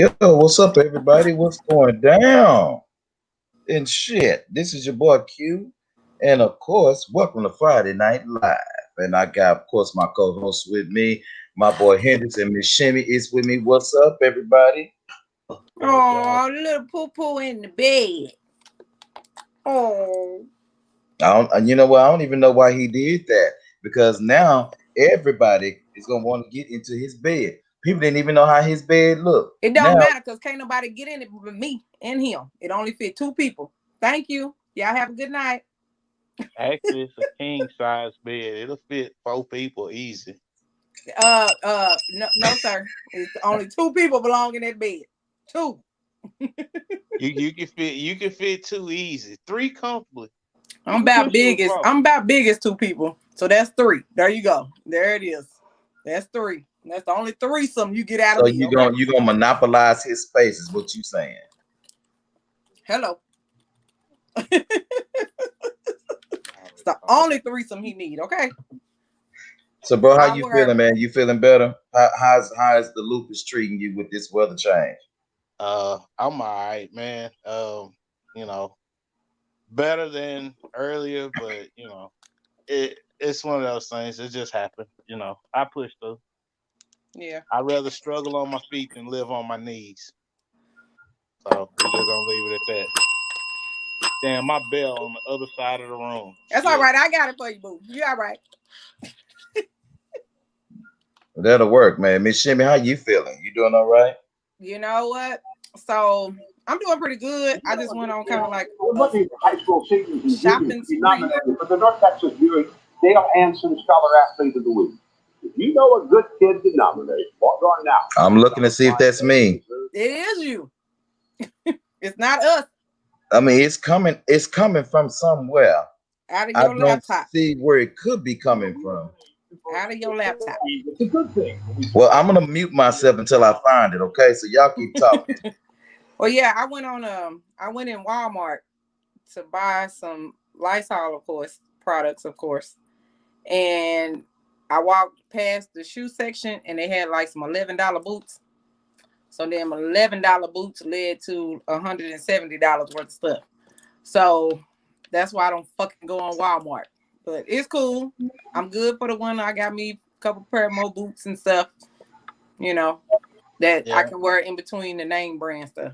Yo, what's up, everybody? What's going down? And shit, this is your boy Q. And of course, welcome to Friday Night Live. And I got, of course, my co host with me, my boy Hendrix, and Miss Shimmy is with me. What's up, everybody? Oh, little poo poo in the bed. Oh, And you know what? I don't even know why he did that because now everybody is going to want to get into his bed. People didn't even know how his bed looked. it Now, don't matter because can't nobody get in it but me and him. It only fit two people. Thank you. Y'all have a good night. Actually, it's a king size bed. It'll fit four people easy. No, sir. It's only two people belong in that bed. Two. You can fit two easy. Three comfortably. I'm Two about cushion will biggest. fall. I'm about biggest two people. So that's three. There you go. There it is. That's three. That's the only threesome you get out of so me. Okay. you gonna monopolize his space, is what you saying. Hello. It's the Oh, only threesome he need. Okay. So, bro, how My you word. feeling, man? You feeling better? How's the lupus treating you with this weather change? I'm all right, man. You know, better than earlier, but it's one of those things. It just happened. I pushed through. Yeah. I'd rather struggle on my feet than live on my knees. So we're just gonna leave it at that. Damn, my bell on the other side of the room. That's all Shit. right. I got it for you, boo. You all right. That'll work, man. Miss Shimmy, how you feeling? You doing all right? You know what? So I'm doing pretty good. I just went on kind of like We're a looking for high school seniors and juniors shopping to be spree. nominated for the North Texas Viewing Dale Anson Scholar Athlete of the Week. If you know a good kid to nominate, log on now. I'm looking to see if that's me. It is you. It's not us. I mean, it's coming. It's coming from somewhere. Out of I your don't laptop. see where it could be coming from. Out of your laptop. It's a good thing. Well, I'm gonna mute myself until I find it. Okay, so y'all keep talking. Well, yeah, I went in Walmart to buy some Lysol, of course, products, of course. And I walked past the shoe section and they had like some $11 boots. So them $11 boots led to $170 worth of stuff. So that's why I don't fucking go on Walmart. But it's cool. I'm good for the one. I got me a couple pair more boots and stuff, you know, that I Yeah. can wear in between the name brand stuff.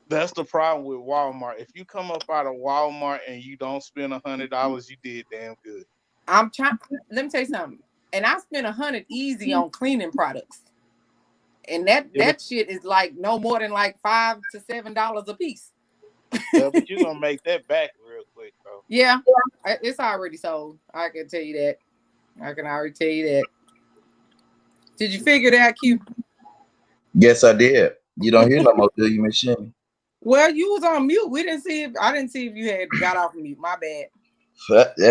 That's the problem with Walmart. If you come up out of Walmart and you don't spend $100, you did damn good. I'm trying. Let me tell you something. And I spent 100 easy on cleaning products, and that Yeah, but that shit is like no more than like $5 to $7 a piece. but you're gonna make that back real quick though. Yeah, it's already sold. I can tell you that. I can already tell you that. Did you figure that, Q? Yes, I did. You don't hear no more, do you, Miss Shimmy? Well, you was on mute. We didn't see if I didn't see if you had got off mute. My bad.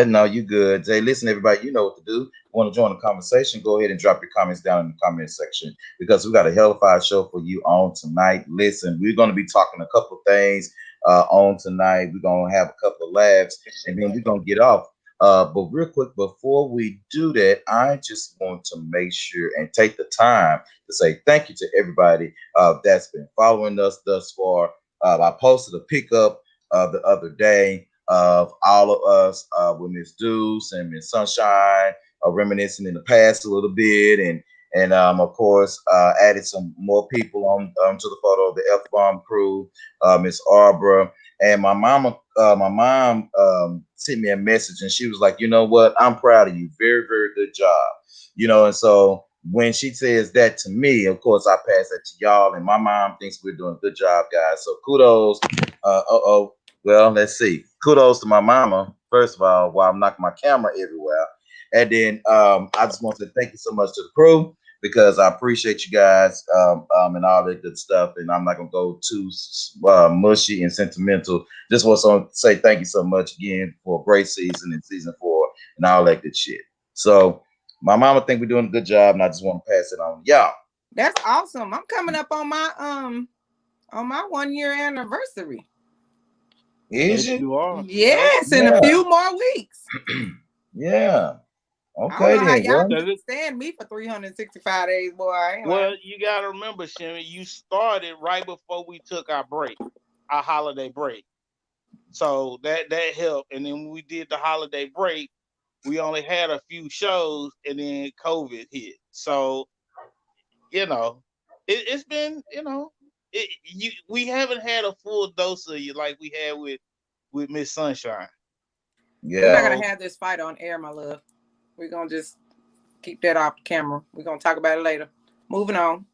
No, you good. Hey, listen, everybody, you know what to do. Want to join the conversation? Go ahead and drop your comments down in the comment section because we got a hellfire show for you on tonight. Listen, we're going to be talking a couple of things on tonight. We're going to have a couple of laughs and then we're going to get off. But real quick, before we do that, I just want to make sure and take the time to say thank you to everybody that's been following us thus far. I posted a pickup the other day of all of us with Miss Deuce and Miss Sunshine, reminiscing in the past a little bit, and of course added some more people on to the photo of the F Bomb crew, Miss Arbra, and my mama. My mom sent me a message, and she was like, "You know what? I'm proud of you. Very, very good job." And so when she says that to me, of course I pass that to y'all, and my mom thinks we're doing a good job, guys. So kudos. Well, let's see. Kudos to my mama, first of all, while I'm knocking my camera everywhere. And then I just want to say thank you so much to the crew because I appreciate you guys and all that good stuff. And I'm not going to go too mushy and sentimental. Just want to say thank you so much again for a great season in season 4 and all that good shit. So my mama think we're doing a good job, and I just want to pass it on. Y'all. That's awesome. I'm coming up on my 1 year anniversary. Is Yes, it? you are. Yep. Yes, in a few more weeks. Yeah. I don't Okay know how then, y'all bro. can stand me for 365 days, boy. I ain't Well, lying. you got to remember, Shimmy, you started right before we took our break, our holiday break. So that helped. And then when we did the holiday break, we only had a few shows, and then COVID hit. So it's been we haven't had a full dose of you like we had with Miss Sunshine. We're not Yeah. gonna have this fight on air, my love. We're gonna just keep that off the camera. We're gonna talk about it later. Moving on.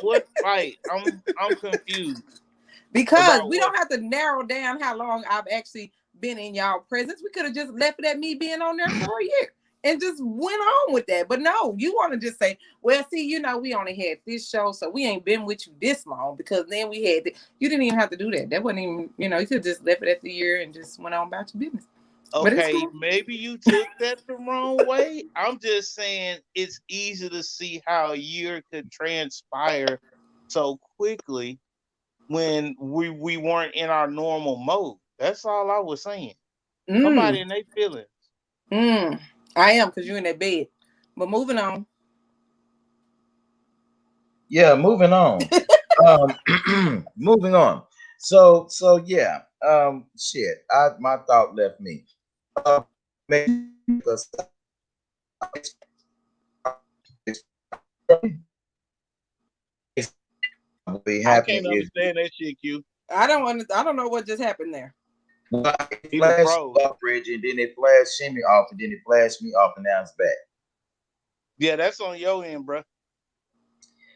What fight? I'm confused. Because About we what? don't have to narrow down how long I've actually been in y'all presence. We could have just left it at me being on there for a year and just went on with that. But no, you want to just say, well, see, we only had this show, so we ain't been with you this long because then we had you didn't even have to do that. That wasn't even, you could have just left it at the year and just went on about your business. But it's Okay, cool. maybe you took that the wrong way. I'm just saying it's easy to see how a year could transpire so quickly when we weren't in our normal mode. That's all I was saying. Somebody in their feelings. I am, because you're in that bed. But moving on. Yeah, moving on. Moving on. So yeah. Shit. My thought left me. Because be I happening can't is understand that shit, Q. I don't know what just happened there. it He flashed froze. off, Reggie, and then it flashed Shimmy off, and then it flashed me off, and now it's back. Yeah, that's on your end, bro.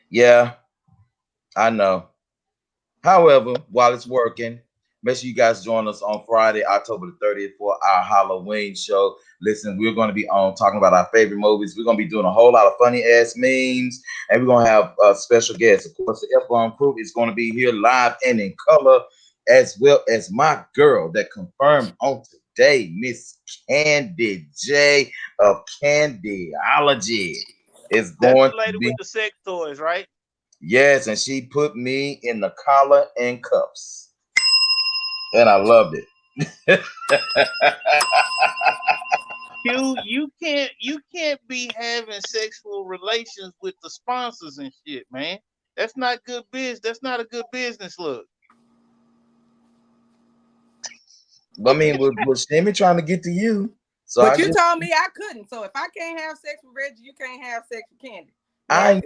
Yeah, I know. However, while it's working, make sure you guys join us on Friday, October the 30th for our Halloween show. Listen, we're going to be on talking about our favorite movies. We're going to be doing a whole lot of funny ass memes, and we're going to have special guests. Of course, the F-Bomb crew is going to be here live and in color, as well as my girl that confirmed on today, Miss Candy J of Candyology is That's going the lady to be. with the sex toys, right? Yes, and she put me in the collar and cuffs, and I loved it. You can't be having sexual relations with the sponsors and shit, man. That's not good business. That's not a good business look. I mean, was Shimmy trying to get to you? So But you told me I couldn't. So if I can't have sex with Reggie, you can't have sex with Candy. Now,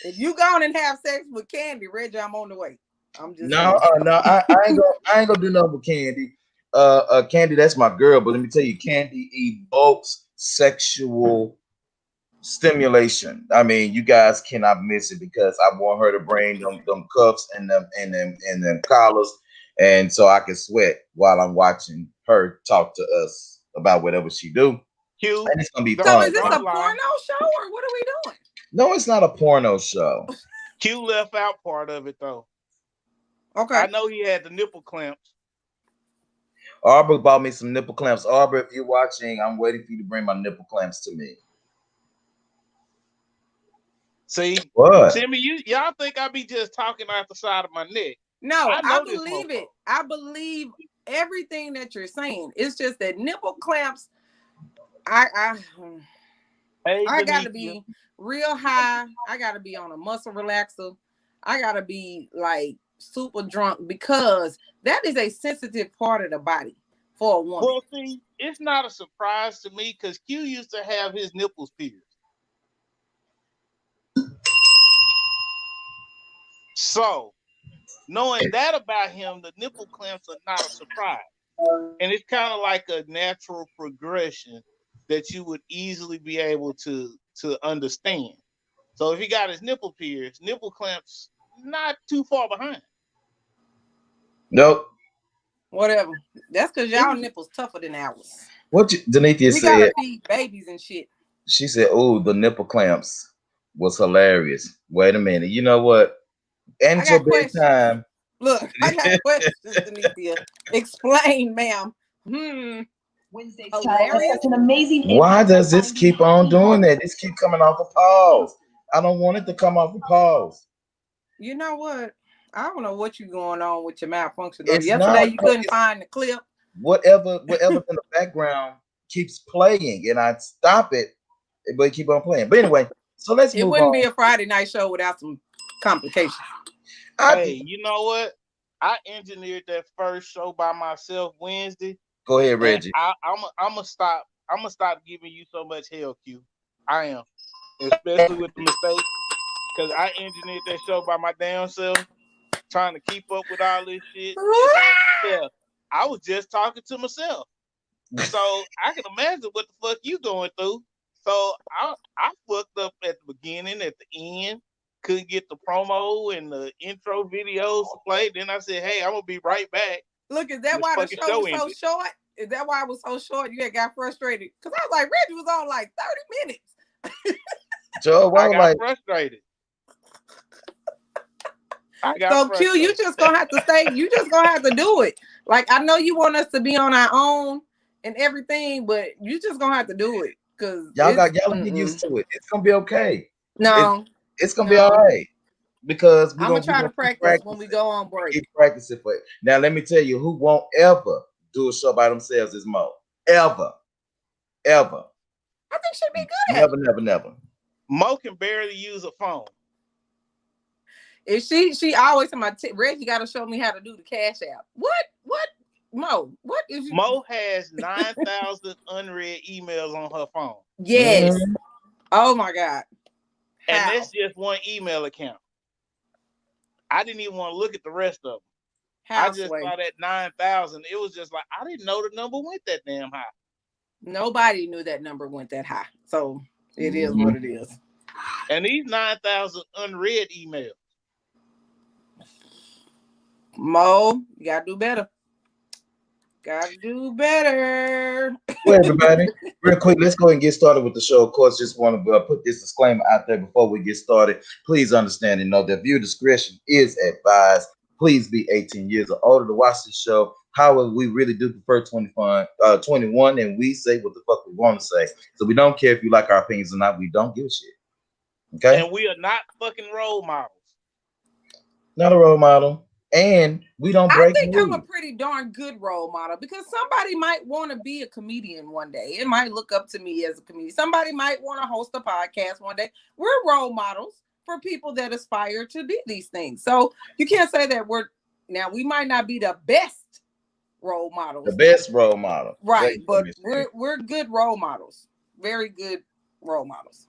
if you go on and have sex with Candy, Reggie, I'm on the way. I'm just no. I ain't gonna do nothing with Candy. Candy, that's my girl. But let me tell you, Candy evokes sexual stimulation. I mean, you guys cannot miss it because I want her to bring them cuffs and them collars, and so I can sweat while I'm watching her talk to us about whatever she do. Q, And it's gonna be So fun. is this a Don't porno lie. show or what are we doing? No, it's not a porno show. Q left out part of it though. Okay. I know he had the nipple clamps. Arbor bought me some nipple clamps. Arbor, if you're watching, I'm waiting for you to bring my nipple clamps to me. See, What? Jimmy, y'all think I be just talking out the side of my neck? No, I I know this believe it. mofo. I believe everything that you're saying. It's just that nipple clamps. I Hey, gotta Denise. be real high. I gotta be on a muscle relaxer. I gotta be like super drunk because that is a sensitive part of the body for a woman. Well, see, it's not a surprise to me because Q used to have his nipples pierced. So, knowing that about him, the nipple clamps are not a surprise. And it's kind of like a natural progression that you would easily be able to understand. So if he got his nipple pierced, nipple clamps not too far behind. Nope. Whatever. That's because y'all nipples tougher than ours. What Denithia We said? gotta feed babies and shit. She said, "Oh, the nipple clamps was hilarious." Wait a minute. You know what? And I it's your got questions. bedtime. Look, I got questions, Denithia. Explain, ma'am. Wednesday's Hilarious. such an amazing. Why does this keep on doing that? This keep coming off a pause. I don't want it to come off a pause. You know what? I don't know what you going on with your malfunction. It's Yesterday not. you couldn't find the clip. Whatever's in the background keeps playing, and I stop it, but it keep on playing. But anyway, so let's It move wouldn't on. be a Friday night show without some complications. Hey, you know what? I engineered that first show by myself Wednesday. Go ahead, And Reggie. I'm gonna stop. I'm gonna stop giving you so much hell, Q. I am, especially with the mistake, because I engineered that show by my damn self, trying to keep up with all this shit. And then, yeah, I was just talking to myself, so I can imagine what the fuck you going through. So I fucked up at the beginning, at the end. Couldn't get the promo and the intro videos to play. Then I said, "Hey, I'm gonna be right back." Look, is that This why the fucking show was so ended. short? Is that why it was so short? You had got frustrated? Because I was like, Reggie was on like 30 minutes. Joe, I well, got like, frustrated. So Q, you just gonna have to stay. You just gonna have to do it. Like, I know you want us to be on our own and everything, but you just gonna have to do it because y'all get used to it. It's gonna be okay. No, It's gonna be all right because I'm gonna try to practice when we go on break. Keep practicing for it. Now, let me tell you, who won't ever do a show by themselves is Mo. Ever. I think she'd be good at it. Never. Mo can barely use a phone. If she always to my Reggie got to show me how to do the Cash App. What Mo? What is you? Mo has 9,000 unread emails on her phone. Yes. Mm-hmm. Oh my God. And that's just one email account. I didn't even want to look at the rest of them. I just saw that 9,000. It was just like, I didn't know the number went that damn high. Nobody knew that number went that high. So it is what it is. And these 9,000 unread emails. Mo, you gotta do better. Gotta do better. Well, everybody, real quick, let's go ahead and get started with the show. Of course, just want to put this disclaimer out there before we get started. Please understand and know that viewer discretion is advised. Please be 18 years or older to watch this show. However, we really do prefer 21, and we say what the fuck we want to say. So we don't care if you like our opinions or not. We don't give a shit. Okay? And we are not fucking role models. Not a role model. And we don't break. I think I'm a pretty darn good role model because somebody might want to be a comedian one day. It might look up to me as a comedian. Somebody might want to host a podcast one day. We're role models for people that aspire to be these things. So you can't say that we might not be the best role models. The best role model. Right, but we're good role models. Very good role models.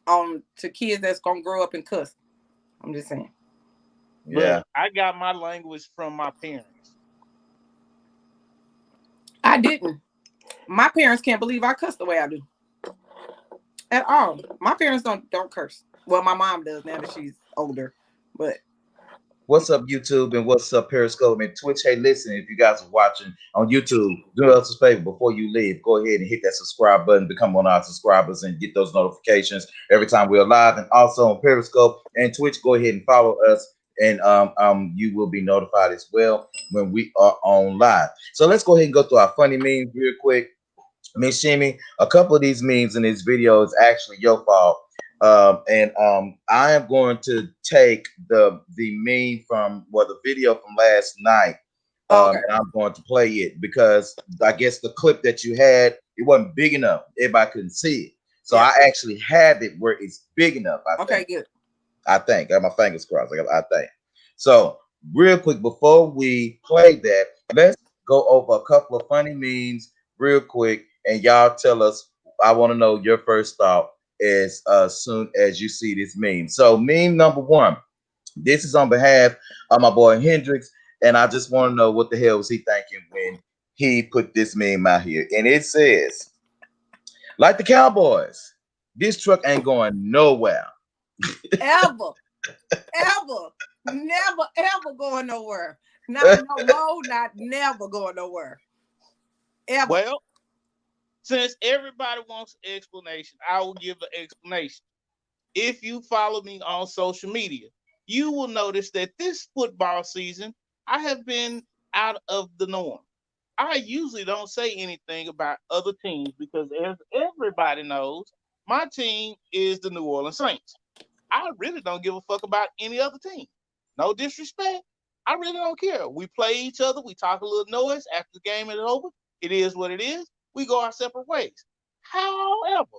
To kids that's gonna grow up and cuss. I'm just saying. Yeah, but I got my language from my parents. I didn't. My parents can't believe I cuss the way I do. At all. My parents don't curse. Well, my mom does now that she's older. But what's up, YouTube, and what's up, Periscope and Twitch? Hey, listen, if you guys are watching on YouTube, do us a favor before you leave. Go ahead and hit that subscribe button, become one of our subscribers, and get those notifications every time we're live. And also on Periscope and Twitch, go ahead and follow us. And you will be notified as well when we are on live. So let's go ahead and go through our funny memes real quick. Miss Shimmy, a couple of these memes in this video is actually your fault. I am going to take the meme from the video from last night. And I'm going to play it because I guess the clip that you had, it wasn't big enough. Everybody couldn't see it. So I actually had it where it's big enough. I think. Good. I think. I got my fingers crossed. I think. So, real quick, before we play that, let's go over a couple of funny memes real quick. And y'all tell us, I want to know your first thought as soon as you see this meme. So, meme number one. This is on behalf of my boy Hendrix. And I just want to know what the hell was he thinking when he put this meme out here. And it says, like the Cowboys, this truck ain't going nowhere. Ever, never going nowhere. Not no more, not never going nowhere. Ever. Well, since everybody wants an explanation, I will give an explanation. If you follow me on social media, you will notice that this football season, I have been out of the norm. I usually don't say anything about other teams because as everybody knows, my team is the New Orleans Saints. I really don't give a fuck about any other team. No disrespect. I really don't care. We play each other. We talk a little noise after the game is over. It is what it is. we go our separate ways. However,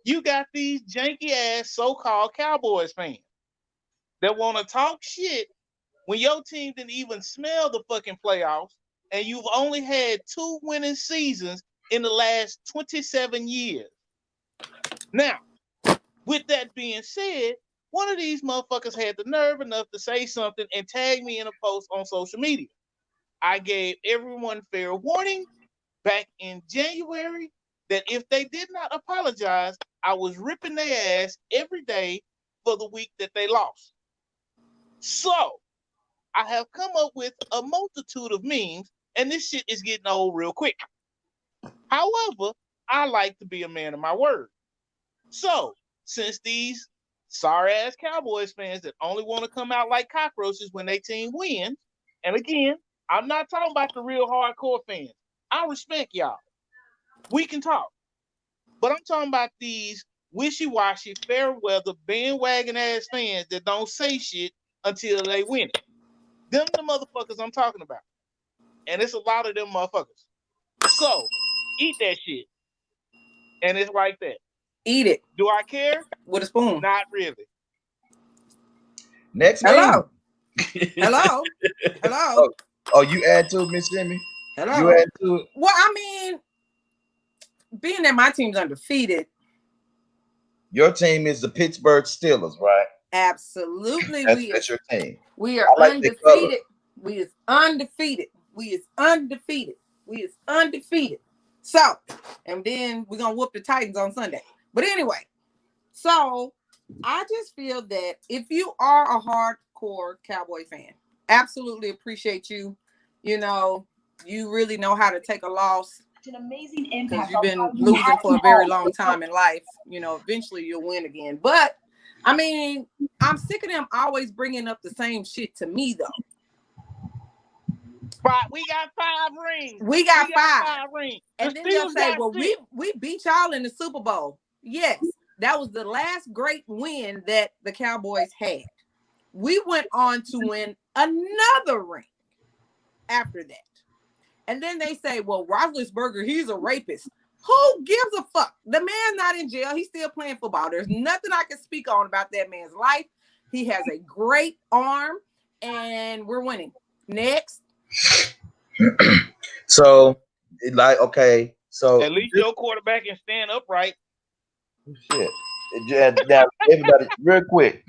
you got these janky ass so-called Cowboys fans that want to talk shit when your team didn't even smell the fucking playoffs, and you've only had 2 winning seasons in the last 27 years. Now, with that being said, one of these motherfuckers had the nerve enough to say something and tag me in a post on social media. I gave everyone fair warning back in January that if they did not apologize, I was ripping their ass every day for the week that they lost. So, I have come up with a multitude of memes, and this shit is getting old real quick. However, I like to be a man of my word. So, since these sorry-ass Cowboys fans that only want to come out like cockroaches when their team wins, and again, I'm not talking about the real hardcore fans. I respect y'all. We can talk. But I'm talking about these wishy-washy, fair-weather, bandwagon-ass fans that don't say shit until they win it. Them the motherfuckers I'm talking about. And it's a lot of them motherfuckers. So, eat that shit. And it's like that. Eat it Do I care? with a spoon. Not really. Next Hello. meme. Hello. Hello. Oh, you add to it, Miss Jimmy? Hello. You add to it? Well, I mean, being that my team's undefeated, Your team is the Pittsburgh Steelers, right? absolutely That's your team. we are I like the color. undefeated. We is undefeated. We is undefeated. We is undefeated. So, and then we're gonna whoop the Titans on Sunday. But anyway, so I just feel that if you are a hardcore Cowboy fan, absolutely appreciate you. You know, you really know how to take a loss It's an amazing because impact. you've been losing for a very long time in life. You know, eventually you'll win again. But I mean, I'm sick of them always bringing up the same shit to me, though. We got 5 rings. We got 5 rings. And The then they'll Steelers say, got well, 6. we beat y'all in the Super Bowl. Yes, that was the last great win that the Cowboys had. We went on to win another ring after that. And then they say, well, Roethlisberger, he's a rapist. Who gives a fuck? The man's not in jail. He's still playing football. There's nothing I can speak on about that man's life. He has a great arm, and we're winning. Next. So, like, okay, so At least your quarterback can stand upright. shit. Now, everybody, real quick,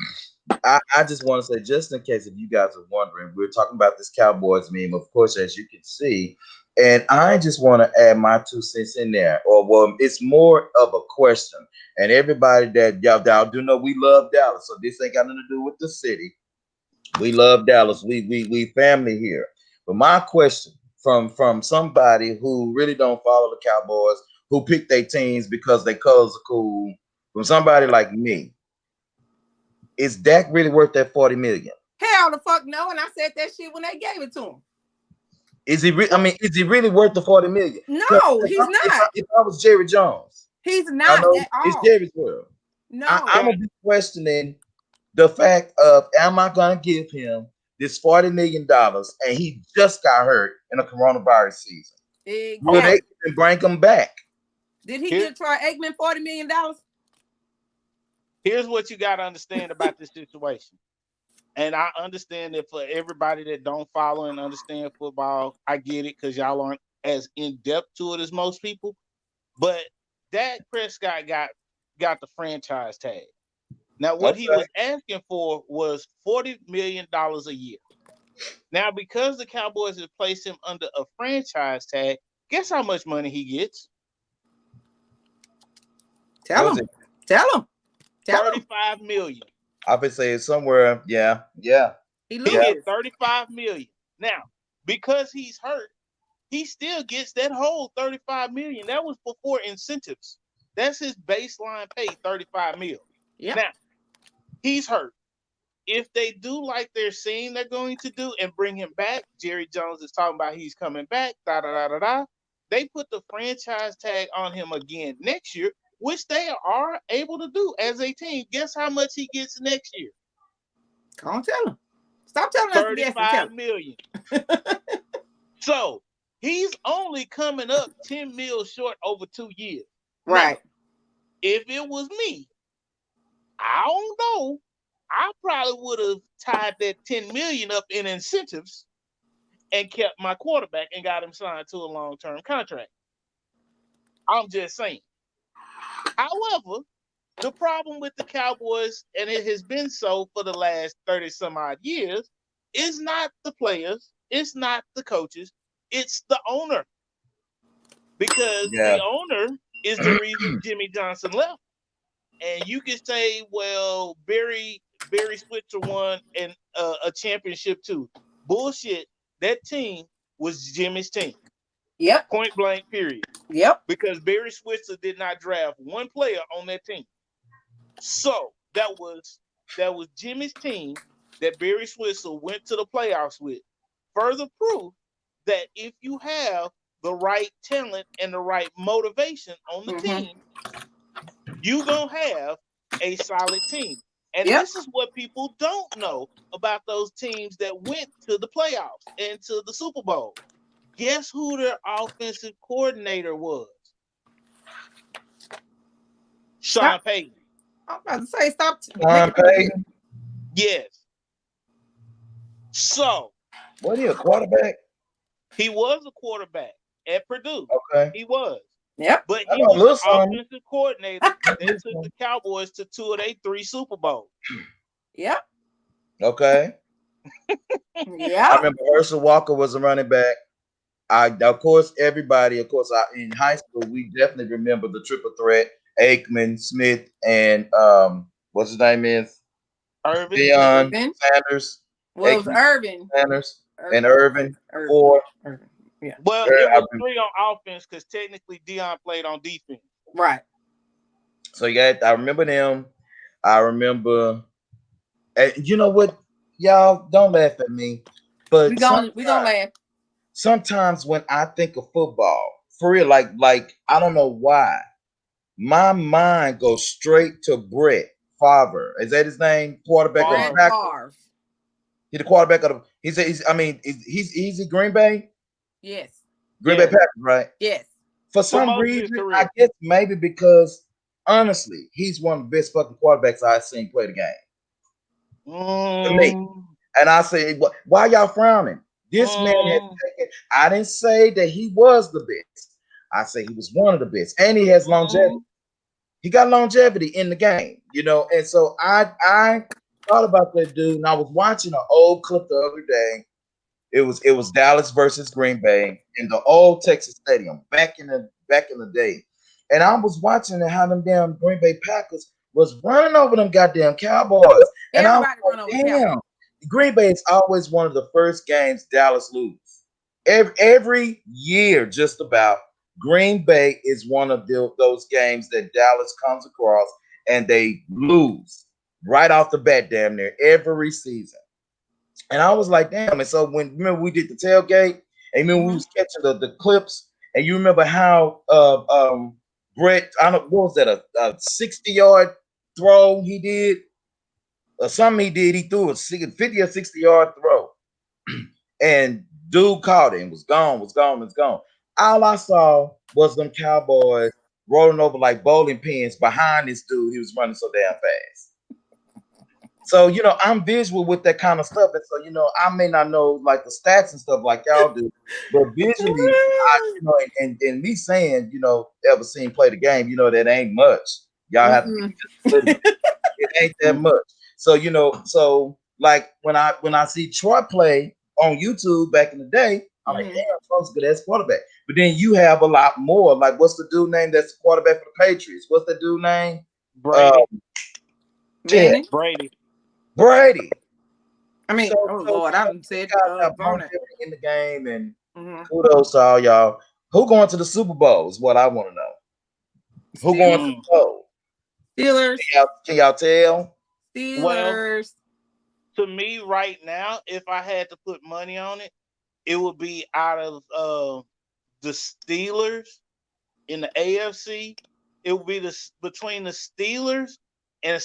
I just want to say, just in case if you guys are wondering, we're talking about this Cowboys meme, of course, as you can see, and I just want to add my 2 cents in there. Or, well, it's more of a question, and everybody that y'all do know we love Dallas, so this ain't got nothing to do with the city. We love Dallas. We family here. But my question from somebody who really don't follow the Cowboys, who pick their teams because their colors are cool, from somebody like me, is Dak really worth that $40 million? Hell the fuck no, and I said that shit when they gave it to him. Is he? Is he really worth the $40 million? No, he's not. If I was Jerry Jones, He's not at all. It's Jerry's world. No, I'm gonna be questioning the fact of, am I gonna give him this $40 million and he just got hurt in a coronavirus season? exactly. Will they even bring him back? Did he give Troy Aikman $40 million? Here's what you got to understand about this situation. And I understand that for everybody that don't follow and understand football, I get it because y'all aren't as in-depth to it as most people. But Dak Prescott got the franchise tag. Now, what he was asking for was $40 million a year. Now, because the Cowboys have placed him under a franchise tag, guess how much money he gets? Tell him. $35 million. I would say it's somewhere. Yeah. He gets $35 million. Now, because he's hurt, he still gets that whole $35 million. That was before incentives. That's his baseline pay, $35 million. Yeah. Now, he's hurt. If they do like they're saying they're going to do and bring him back, Jerry Jones is talking about he's coming back, they put the franchise tag on him again next year, which they are able to do as a team. Guess how much he gets next year? Come on, tell him. Stop telling us. $35 million. So He's only coming up 10 mil short over 2 years. Right. Now, if it was me, I don't know. I probably would have tied that 10 million up in incentives and kept my quarterback and got him signed to a long-term contract. I'm just saying. However, the problem with the Cowboys, and it has been so for the last 30 some odd years, is not the players, it's not the coaches, it's the owner. Because Yeah. the owner is the reason Jimmy Johnson left. And you can say, well, Barry Switzer won a championship too. Bullshit. That team was Jimmy's team. Yep. Point blank, period. Yep. Because Barry Switzer did not draft one player on that team. So that was Jimmy's team that Barry Switzer went to the playoffs with. Further proof that if you have the right talent and the right motivation on the team, you're going to have a solid team. And this is what people don't know about those teams that went to the playoffs and to the Super Bowl. Guess who their offensive coordinator was? Sean Payton. I'm about to say, stop. Sean Payton. Yes. So. Was he a quarterback? He was a quarterback at Purdue. Okay. He was. Yep. But he was the offensive coordinator that took the Cowboys to 2 of their 3 Super Bowls. Yep. Okay. Yeah. I remember Herschel Walker was a running back. Of course, in high school, we definitely remember the triple threat: Aikman, Smith, and what's his name is? Irvin. Deion Sanders. Well, it was Irvin. Sanders and Irvin. Four. Yeah. Well, it was 3 on offense because technically Deion played on defense. Right. So I remember them. I remember, and you know what? Y'all don't laugh at me, but we gonna laugh. Sometimes when I think of football, for real, like I don't know why, my mind goes straight to Brett Favre. Is that his name? Quarterback of the Packers. He's the quarterback of the. He's in Green Bay. Yes. Green Bay Packers, right? Yes. For some reason, I guess maybe because honestly, he's one of the best fucking quarterbacks I've seen play the game. To me. And I say, why y'all frowning? This man has taken. I didn't say that he was the best. I say he was one of the best, and he has longevity. He got longevity in the game, And so I thought about that dude, and I was watching an old clip the other day. It was Dallas versus Green Bay in the old Texas Stadium back in the day, and I was watching how them damn Green Bay Packers was running over them goddamn Cowboys, and I was like, damn. Green Bay is always one of the first games Dallas lose. Every year, just about, Green Bay is one of those games that Dallas comes across and they lose right off the bat, damn near every season. And I was like, damn. And so remember we did the tailgate, and we was catching the clips, and you remember how Brett, I don't know, what was that, a 60-yard throw he did? Or something he did, he threw a 50 or 60-yard throw. And dude caught it and was gone. All I saw was them Cowboys rolling over like bowling pins behind this dude. He was running so damn fast. So, I'm visual with that kind of stuff. And so, I may not know like the stats and stuff like y'all do, but visually, and me saying, ever seen play the game, that ain't much. Y'all have to it ain't that much. So, so like when I see Troy play on YouTube back in the day, I'm like, damn, Troy's a good ass quarterback. But then you have a lot more. Like, what's the dude name that's the quarterback for the Patriots? What's the dude name? Brady. I mean, Lord, I done said in the game, and kudos to all y'all. Who going to the Super Bowl is what I want to know. Who going to the Bowl? Steelers. Can y'all tell? Steelers. Well, to me right now, if I had to put money on it, it would be out of the Steelers in the AFC. It would be between the Steelers and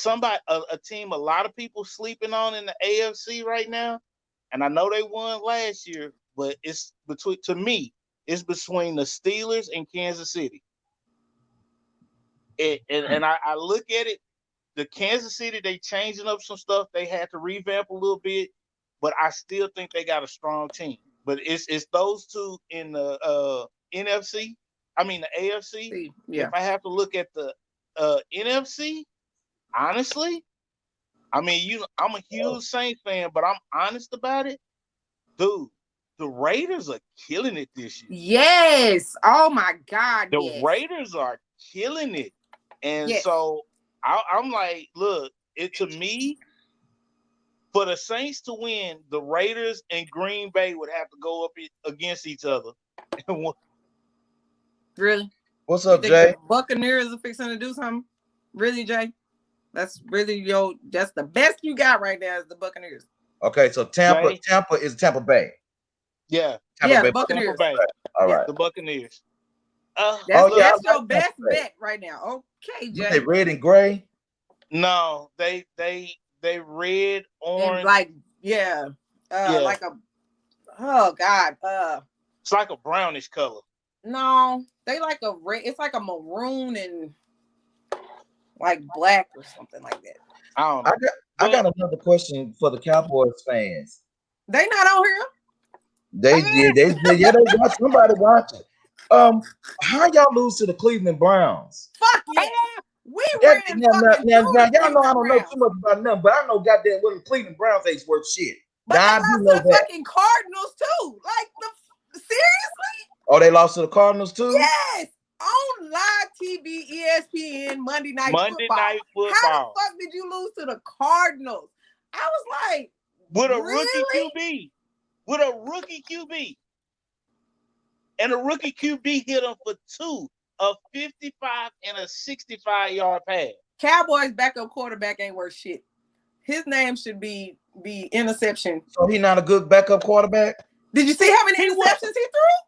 a team a lot of people sleeping on in the AFC right now. And I know they won last year, but it's to me, is between the Steelers and Kansas City. And I look at it, the Kansas City, they changing up some stuff. They had to revamp a little bit, but I still think they got a strong team. But it's those two in the NFC. I mean the AFC. Yeah. If I have to look at the NFC, honestly, I mean, I'm a huge Saints fan, but I'm honest about it, dude. The Raiders are killing it this year. Yes. Oh my God. The Raiders are killing it, and Yes. so I'm like, look, to me, for the Saints to win, the Raiders and Green Bay would have to go up against each other. Really? What's You up, think Jay? the Buccaneers are fixing to do something? Really, Jay? That's really that's the best you got right now is the Buccaneers. Okay, so Tampa Jay? Tampa is Tampa Bay. Yeah, Tampa Bay. The Buccaneers. Tampa Bay. All right. The Buccaneers. That's yeah, I your like best Tampa Bay. bet right now. Okay, What, they Jay. red and gray? No, they red, orange. And like like a it's like a brownish color. no, they like a red. It's like a maroon and like black or something like that. I don't know. I got another question for the Cowboys fans. They not on here. They watch, somebody watching. How y'all lose to the Cleveland Browns? Fuck yeah. We Now, ran now, fucking y'all through know I the don't know Browns. too much about them, but I know goddamn well the Cleveland Browns ain't worth shit. But Now, I they do lost know to the that. fucking Cardinals too. Like seriously? Oh, they lost to the Cardinals too? Yes. On live TV, ESPN, Monday Night Football. Night How Football. the fuck did you lose to the Cardinals? I was like, With a really? rookie QB. With a rookie QB. And a rookie QB hit him for 2, a 55 and a 65-yard pass. Cowboys backup quarterback ain't worth shit. His name should be interception. So he not a good backup quarterback? Did you see how many interceptions he threw?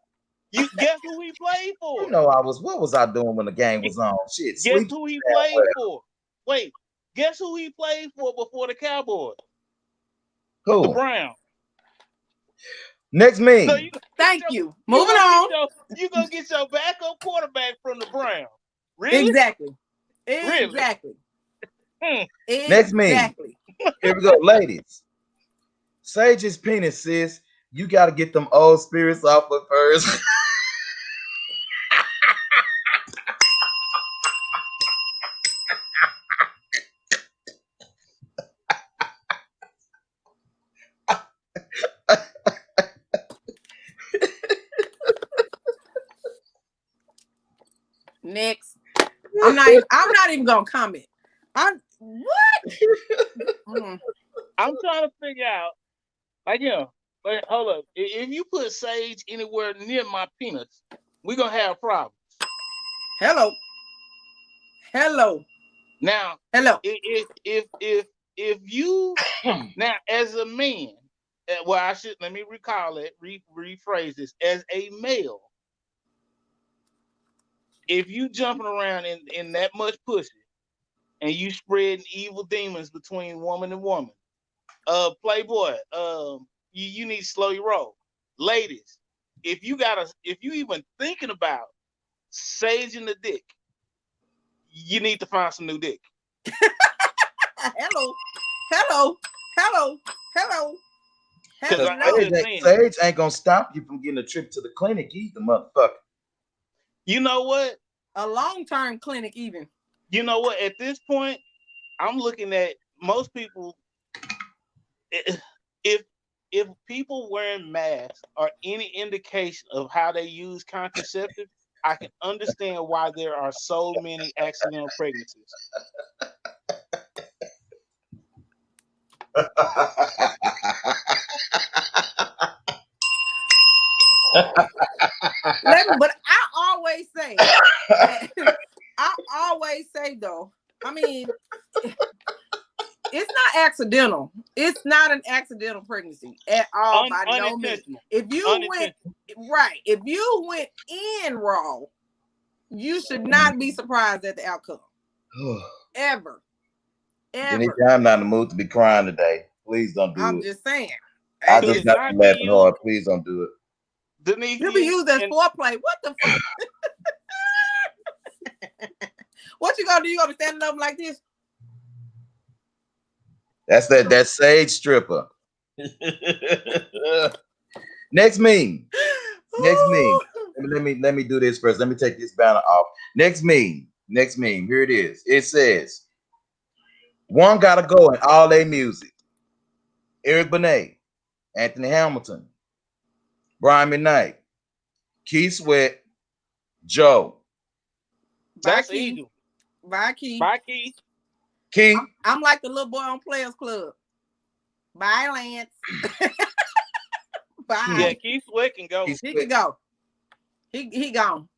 You guess who he played for? You know, what was I doing when the game was on? Shit, Guess sleep. who he played for? Wait, guess who he played for before the Cowboys? The Cool. Browns. Next me. So Thank you. Moving on. You gonna get your backup quarterback from the Browns? Really? Exactly. Really? Exactly. Next me. Exactly. Here we go, ladies. Sage's penis, sis. You got to get them old spirits off of first. Next. I'm not even gonna comment. What? I'm trying to figure out, like, but hold up. If you put Sage anywhere near my penis, we're gonna have problems. Hello. Now, if you now as a man, let me recall it, rephrase this. As a male, if you jumping around in that much pussy and you spreading evil demons between woman and woman, Playboy, you need to slow your roll. Ladies, if you even thinking about saging the dick, you need to find some new dick. Hello. Sage ain't gonna stop you from getting a trip to the clinic either, motherfucker. You know what? A long-term clinic even. You know what? At this point, I'm looking at most people. If people wearing masks are any indication of how they use contraceptive, I can understand why there are so many accidental pregnancies. But I always say though, I mean, it's not accidental. It's not an accidental pregnancy at all by no means. If you went in raw, you should not be surprised at the outcome. Ever. Anytime not in the mood to be crying today. Please don't do it. I'm just saying. I just got laughing hard. Please don't do it. Denise, You be used as and foreplay. What the fuck? What you gonna do? You gonna be standing up like this? That's that sage stripper. Next meme. Next meme. Let me do this first. Let me take this banner off. Next meme. Here it is. It says, one gotta go in all their music. Eric Benet, Anthony Hamilton, Brian McKnight, Keith Sweat, Joe. that's Key. easy. Bye, Key. Bye, Keith. Keith. I'm like the little boy on Players Club. Bye, Lance. Bye. Yeah, Keith Sweat can go. Keith He Sweat. can go. He gone.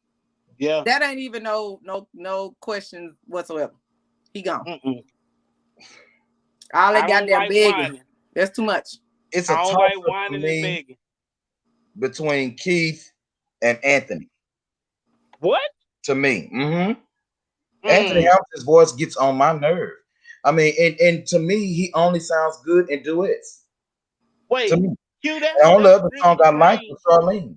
Yeah. That ain't even no questions whatsoever. He gone. Mm-mm. All that I don't goddamn like begging. whining. That's too much. It's a I don't toss like up for whining and me begging. between Keith and Anthony. What? To me. Mm. Anthony Hamilton's voice gets on my nerve. I mean, and to me, he only sounds good in duets. Wait, To me. Q, The only other song I like was Charlene.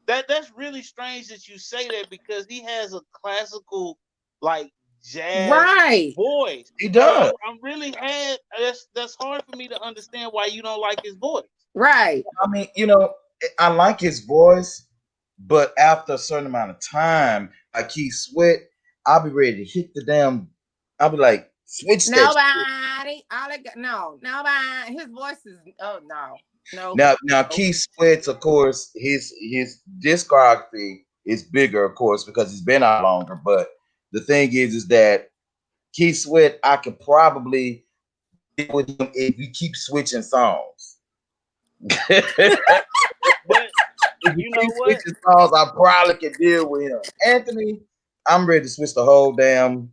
That's really strange that you say that because he has a classical, like jazz Right. voice. He does. I'm really that's hard for me to understand why you don't like his voice. Right. I mean, I like his voice, but after a certain amount of time, like Keith Sweat, I'll be ready to hit the damn. I'll be like, switch that. Nobody. Nobody. His voice is no. Now Keith Sweat, of course, his discography is bigger, of course, because he's been out longer. But the thing is that Keith Sweat, I could probably deal with him if we keep switching songs. But If you you know keep what? switching songs, I probably can deal with him. Anthony, I'm ready to switch the whole damn.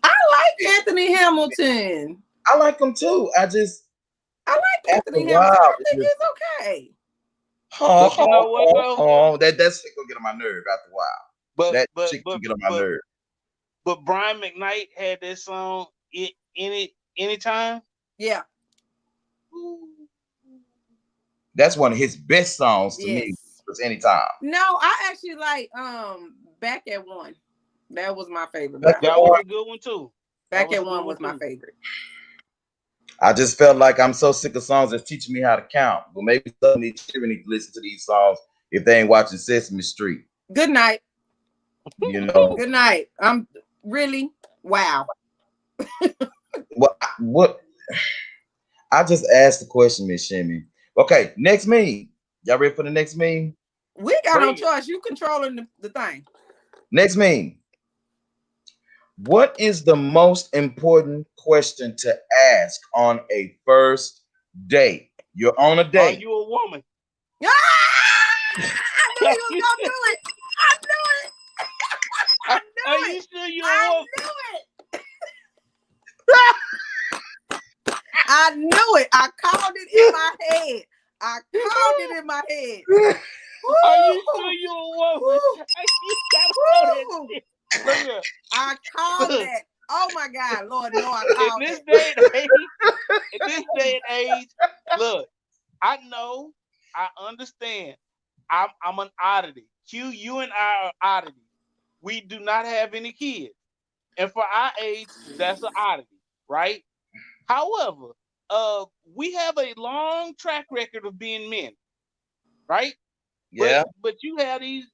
I like Anthony Hamilton. I like him too. I like Anthony a while, Hamilton. I it think just- he's okay. But you know what, though? that shit gonna get on my nerve after a while. But That but shit but, can get on my but, nerve. but Brian McKnight had this song anytime. Yeah. That's one of his best songs to me. Yes. Was Anytime. No, I actually like Back at One. That was my favorite. Back That was a good one too. Back That at was a One good was one, my too. favorite. I just felt like I'm so sick of songs that's teaching me how to count. But maybe some need to listen to these songs if they ain't watching Sesame Street. Good night. You know. Good night. I'm really wow. What? I just asked the question, Miss Shimmy. Okay, next meme. Y'all ready for the next meme? We got no Bring it. choice. You controlling the thing. Next meme. What is the most important question to ask on a first date? You're on a Are date. you a woman? Ah! I knew you was gonna do it. Are you sure you a I woman? knew it. I knew it. I called it in my head. Are you sure you a woman? You gotta know that Woo! shit. Look here. I called that. Oh my God, Lord, no, I In called this that. day and age, look, I know, I understand. I'm an oddity. Q, you and I are oddity. We do not have any kids. And for our age, that's an oddity, right? However, we have a long track record of being men, right? Yeah. But you have these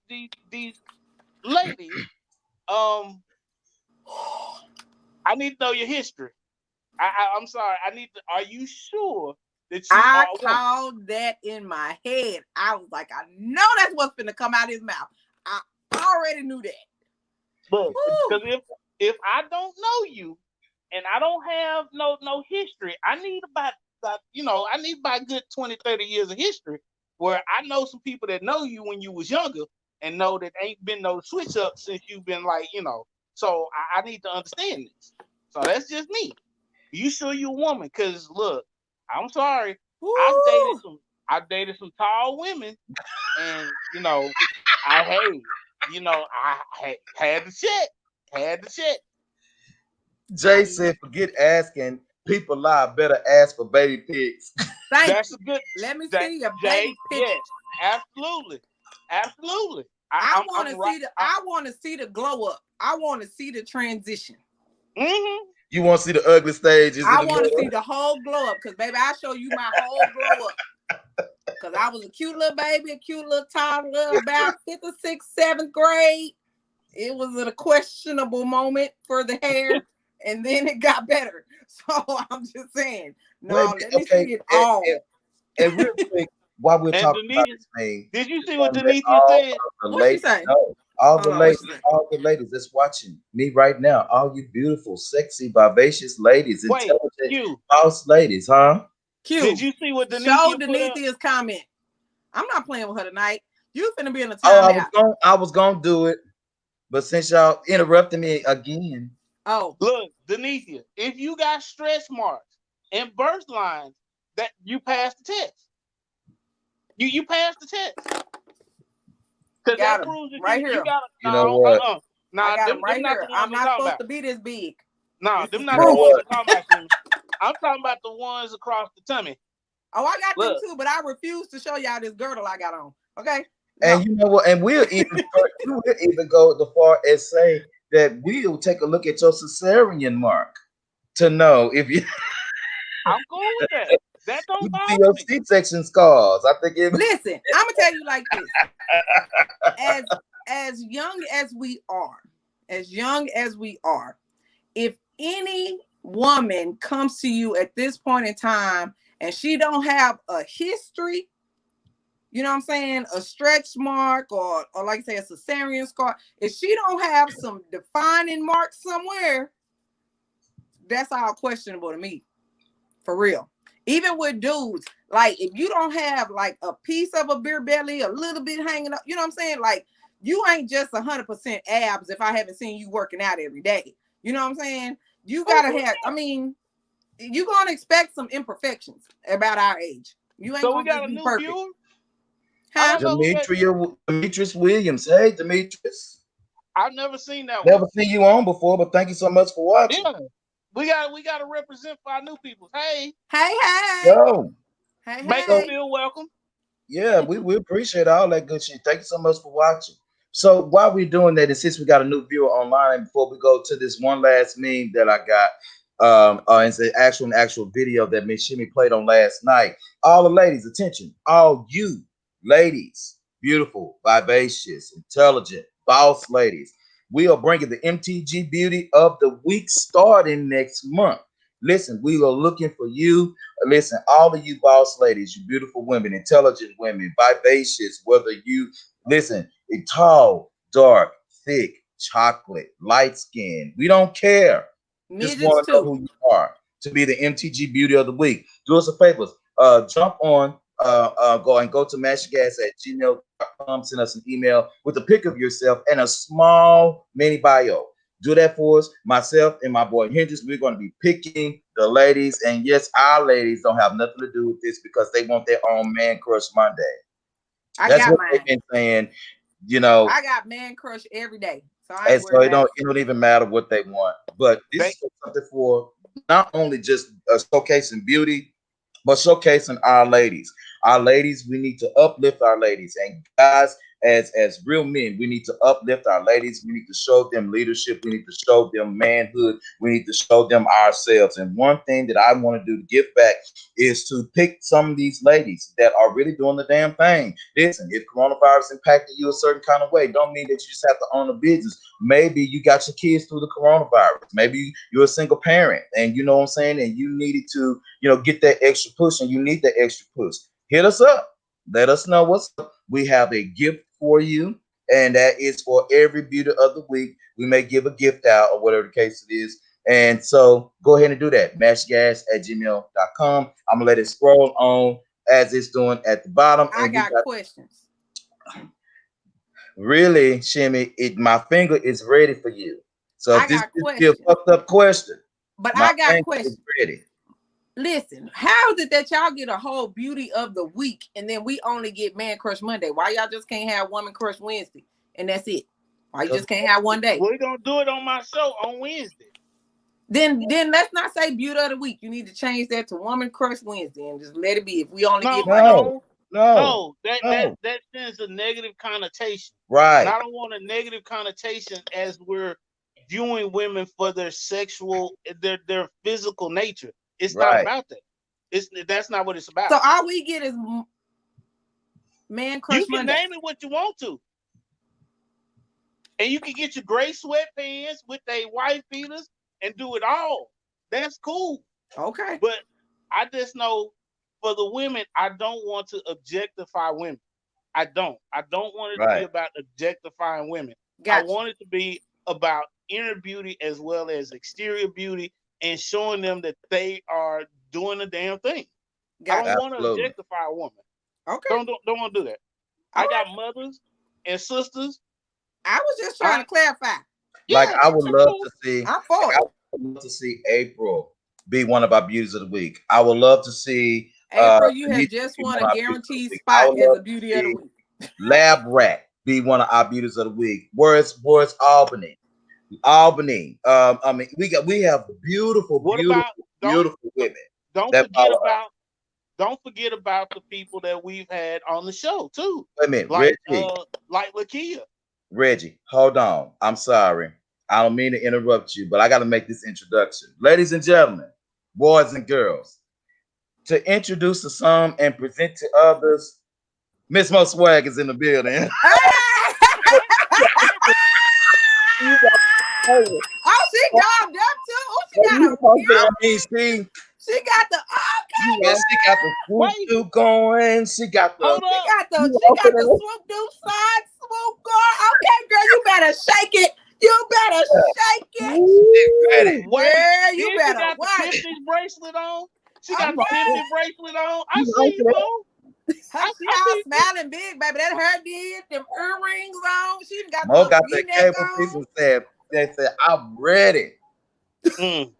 ladies. I need to know your history. I'm sorry. Are you sure that you I are a woman? called that in my head. I was like, I know that's what's gonna come out of his mouth. I already knew that. Look, Woo. because if I don't know you and I don't have no history, I need about a good 20, 30 years of history where I know some people that know you when you was younger and know that ain't been no switch up since you've been so I need to understand this. So that's just me. You sure you a woman? Cause look, I'm sorry. Woo. I've dated some tall women and I had to check. Jay said, forget asking. People lie. Better ask for baby pics. Thank That's you. a good. Let me that- see your Jay, baby picture. yes, absolutely. Absolutely. I want to see I want to see the glow up. I want to see the transition. Mm-hmm. You want to see the ugly stages? I want to see the whole glow up, because baby, I'll show you my whole glow up. Because I was a cute little baby, a cute little toddler, about 5th or 6th, 7th grade. It was a questionable moment for the hair, and then it got better. So I'm just saying, no, let me see it all. And real quick, while we're talking about this thing, did you see what Denithia said? What she say? All the ladies that's watching me right now, all you beautiful, sexy, vivacious ladies, intelligent, boss ladies, huh? Q. Did you see what Denithia show Denithia's comment? I'm not playing with her tonight. You finna be in a timeout. I was gonna do it, but since y'all interrupted me again. Oh, look, Denithia, if you got stretch marks and burst lines, that you passed the test. You passed the test. Because that proves that right here. You know what? Nah, them right here. I'm not supposed to be this big. No, them not the ones that talking about. I'm talking about the ones across the tummy. Oh, I got them too, but I refuse to show y'all this girdle I got on. Okay. And you know what? And we'll even go as far as say that we'll take a look at your cesarean mark to know if you. I'm cool with that. That don't bother me. Your C-section scars. I think it. Listen, I'm gonna tell you like this. As young as we are, if any woman comes to you at this point in time and she don't have a history, you know what I'm saying, a stretch mark or like I say a cesarean scar, if she don't have some defining marks somewhere, that's all questionable to me. For real. Even with dudes, like if you don't have like a piece of a beer belly, a little bit hanging up, you know what I'm saying? Like you ain't just 100% abs if I haven't seen you working out every day. You know what I'm saying? You gotta have, I mean, you're gonna expect some imperfections about our age. You ain't gonna just be perfect. Huh? Demetrius Williams. Hey, Demetrius. I've never seen that one. Never seen you on before, but thank you so much for watching. Yeah. We gotta represent for our new people. Hey. Yo. Make them feel welcome. Yeah, we appreciate all that good shit. Thank you so much for watching. So while we're doing that, and since we got a new viewer online, before we go to this one last meme that I got, it's an actual video that Miss Shimmy played on last night. All the ladies, attention, all you ladies, beautiful, vivacious, intelligent, boss ladies. We are bringing the MTG Beauty of the Week starting next month. Listen, we are looking for you. Listen, all of you boss ladies, you beautiful women, intelligent women, vivacious, whether you, listen, tall, dark, thick, chocolate, light skin. We don't care. Just want to know who you are to be the MTG Beauty of the Week. Do us a favor. Jump on, go to mashgas@gmail.com. Send us an email with a pic of yourself and a small mini bio. Do that for us. Myself and my boy Hendrix, we're going to be picking the ladies. And yes, our ladies don't have nothing to do with this because they want their own Man Crush Monday. That's what they've been saying. You know, I got Man Crush every day. So it don't even matter what they want. But this is something for not only just showcasing beauty, but showcasing our ladies. Our ladies, we need to uplift our ladies. And guys, as real men, we need to uplift our ladies. We need to show them leadership. We need to show them manhood. We need to show them ourselves. And one thing that I want to do to give back is to pick some of these ladies that are really doing the damn thing. Listen, if coronavirus impacted you a certain kind of way, don't mean that you just have to own a business. Maybe you got your kids through the coronavirus. Maybe you're a single parent and you know what I'm saying, and you needed to, get that extra push, and you need that extra push. Hit us up. Let us know what's up. We have a gift for you, and that is for every beauty of the week. We may give a gift out or whatever the case it is. And so go ahead and do that. mashgas@gmail.com. I'm gonna let it scroll on as it's doing at the bottom. I got questions. Really, Shimmy, my finger is ready for you. So if this is a fucked up question, but I got questions. Ready. Listen, how is it that y'all get a whole beauty of the week and then we only get Man Crush Monday? Why y'all just can't have Woman Crush Wednesday and that's it? Why you just can't have one day? We're gonna do it on my show on Wednesday. Then let's not say beauty of the week. You need to change that to Woman Crush Wednesday and just let it be. If we only get No, that no. that sends a negative connotation. Right. And I don't want a negative connotation as we're viewing women for their sexual, their physical nature. It's not Right. about that. That's not what it's about. So all we get is Man Crush You can Monday. name it what you want to. And you can get your gray sweatpants with a wife beaters and do it all. That's cool. Okay. But I just know for the women, I don't want to objectify women. I don't want it to Right. be about objectifying women. Gotcha. I want it to be about inner beauty as well as exterior beauty and showing them that they are doing the damn thing. I Gotcha. don't want to Absolutely. objectify a woman. Okay. Don't want to do that. I got mothers and sisters. I was just trying to clarify. Like Yeah, I would that's love cool. to see. I'm for I it. would love to see April be one of our beauties of the week. I would love to see April, you have Denise just be won one a of our beauties of the guaranteed week. I spot would as love a to beauty of the see week. Lab Rat be one of our beauties of the week. Where's Albany? I mean, we have beautiful, What beautiful, about beautiful women. don't that forget follow us. about don't forget about the people that we've had on the show too. Wait a minute, Like Reggie. Lakia. Reggie, hold on. I'm sorry. I don't mean to interrupt you, but I got to make this introduction. Ladies and gentlemen, boys and girls, to introduce to some and present to others, Miss Mo Swag is in the building. Oh, she dogged up too. Oh, she got the Yeah, she got the swoop doop going. She got the Hold up. swoop doop side swoop going. Okay, girl, you better shake it. You better shake it. ready. Wait, Girl, you then she better got the watch. 50 bracelet on. She got Okay. the 50 bracelet on. I see you, Mo. Her, she all smiling big, baby. That her did them earrings on. She done got Mo the got that V-neck cable piece on. and said, they said, I'm ready. Mm. Okay,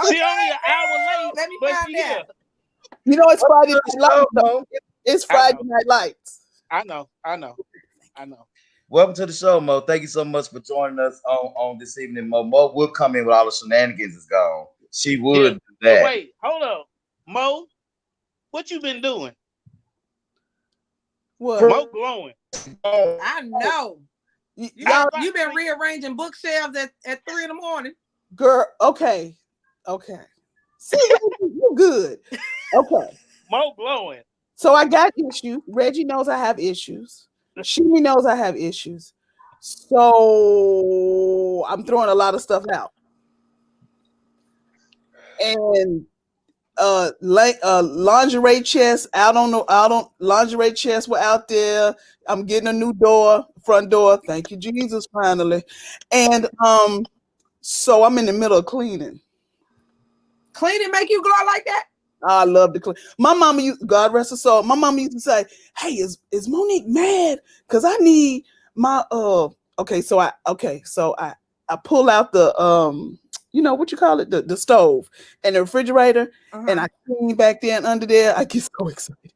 She only an hour late, let me but find she here. out. You know, it's Friday Night Lights. Hello, though. Mo. It's I Friday know. Night Lights. I know. Welcome to the show, Mo. Thank you so much for joining us on this evening, Mo. Mo will come in with all the shenanigans is gone. She would Yeah. do But that. wait, hold up. Mo, what you been doing? What? Mo glowing. I know. Y'all, You been rearranging bookshelves at 3 a.m. girl, okay. See, you good. Okay. Mo glowing. So I got issues. Reggie knows I have issues. She knows I have issues. So I'm throwing a lot of stuff out. And lingerie chests lingerie chests were out there. I'm getting a new front door. Thank you, Jesus, finally. And so I'm in the middle of cleaning. Cleaning make you glow like that? I love to clean. My mama God rest her soul. My mama used to say, "Hey, is Monique mad? Because I need my okay." So I pull out the you know what you call it, the stove and the refrigerator, and I clean back there and under there. I get so excited.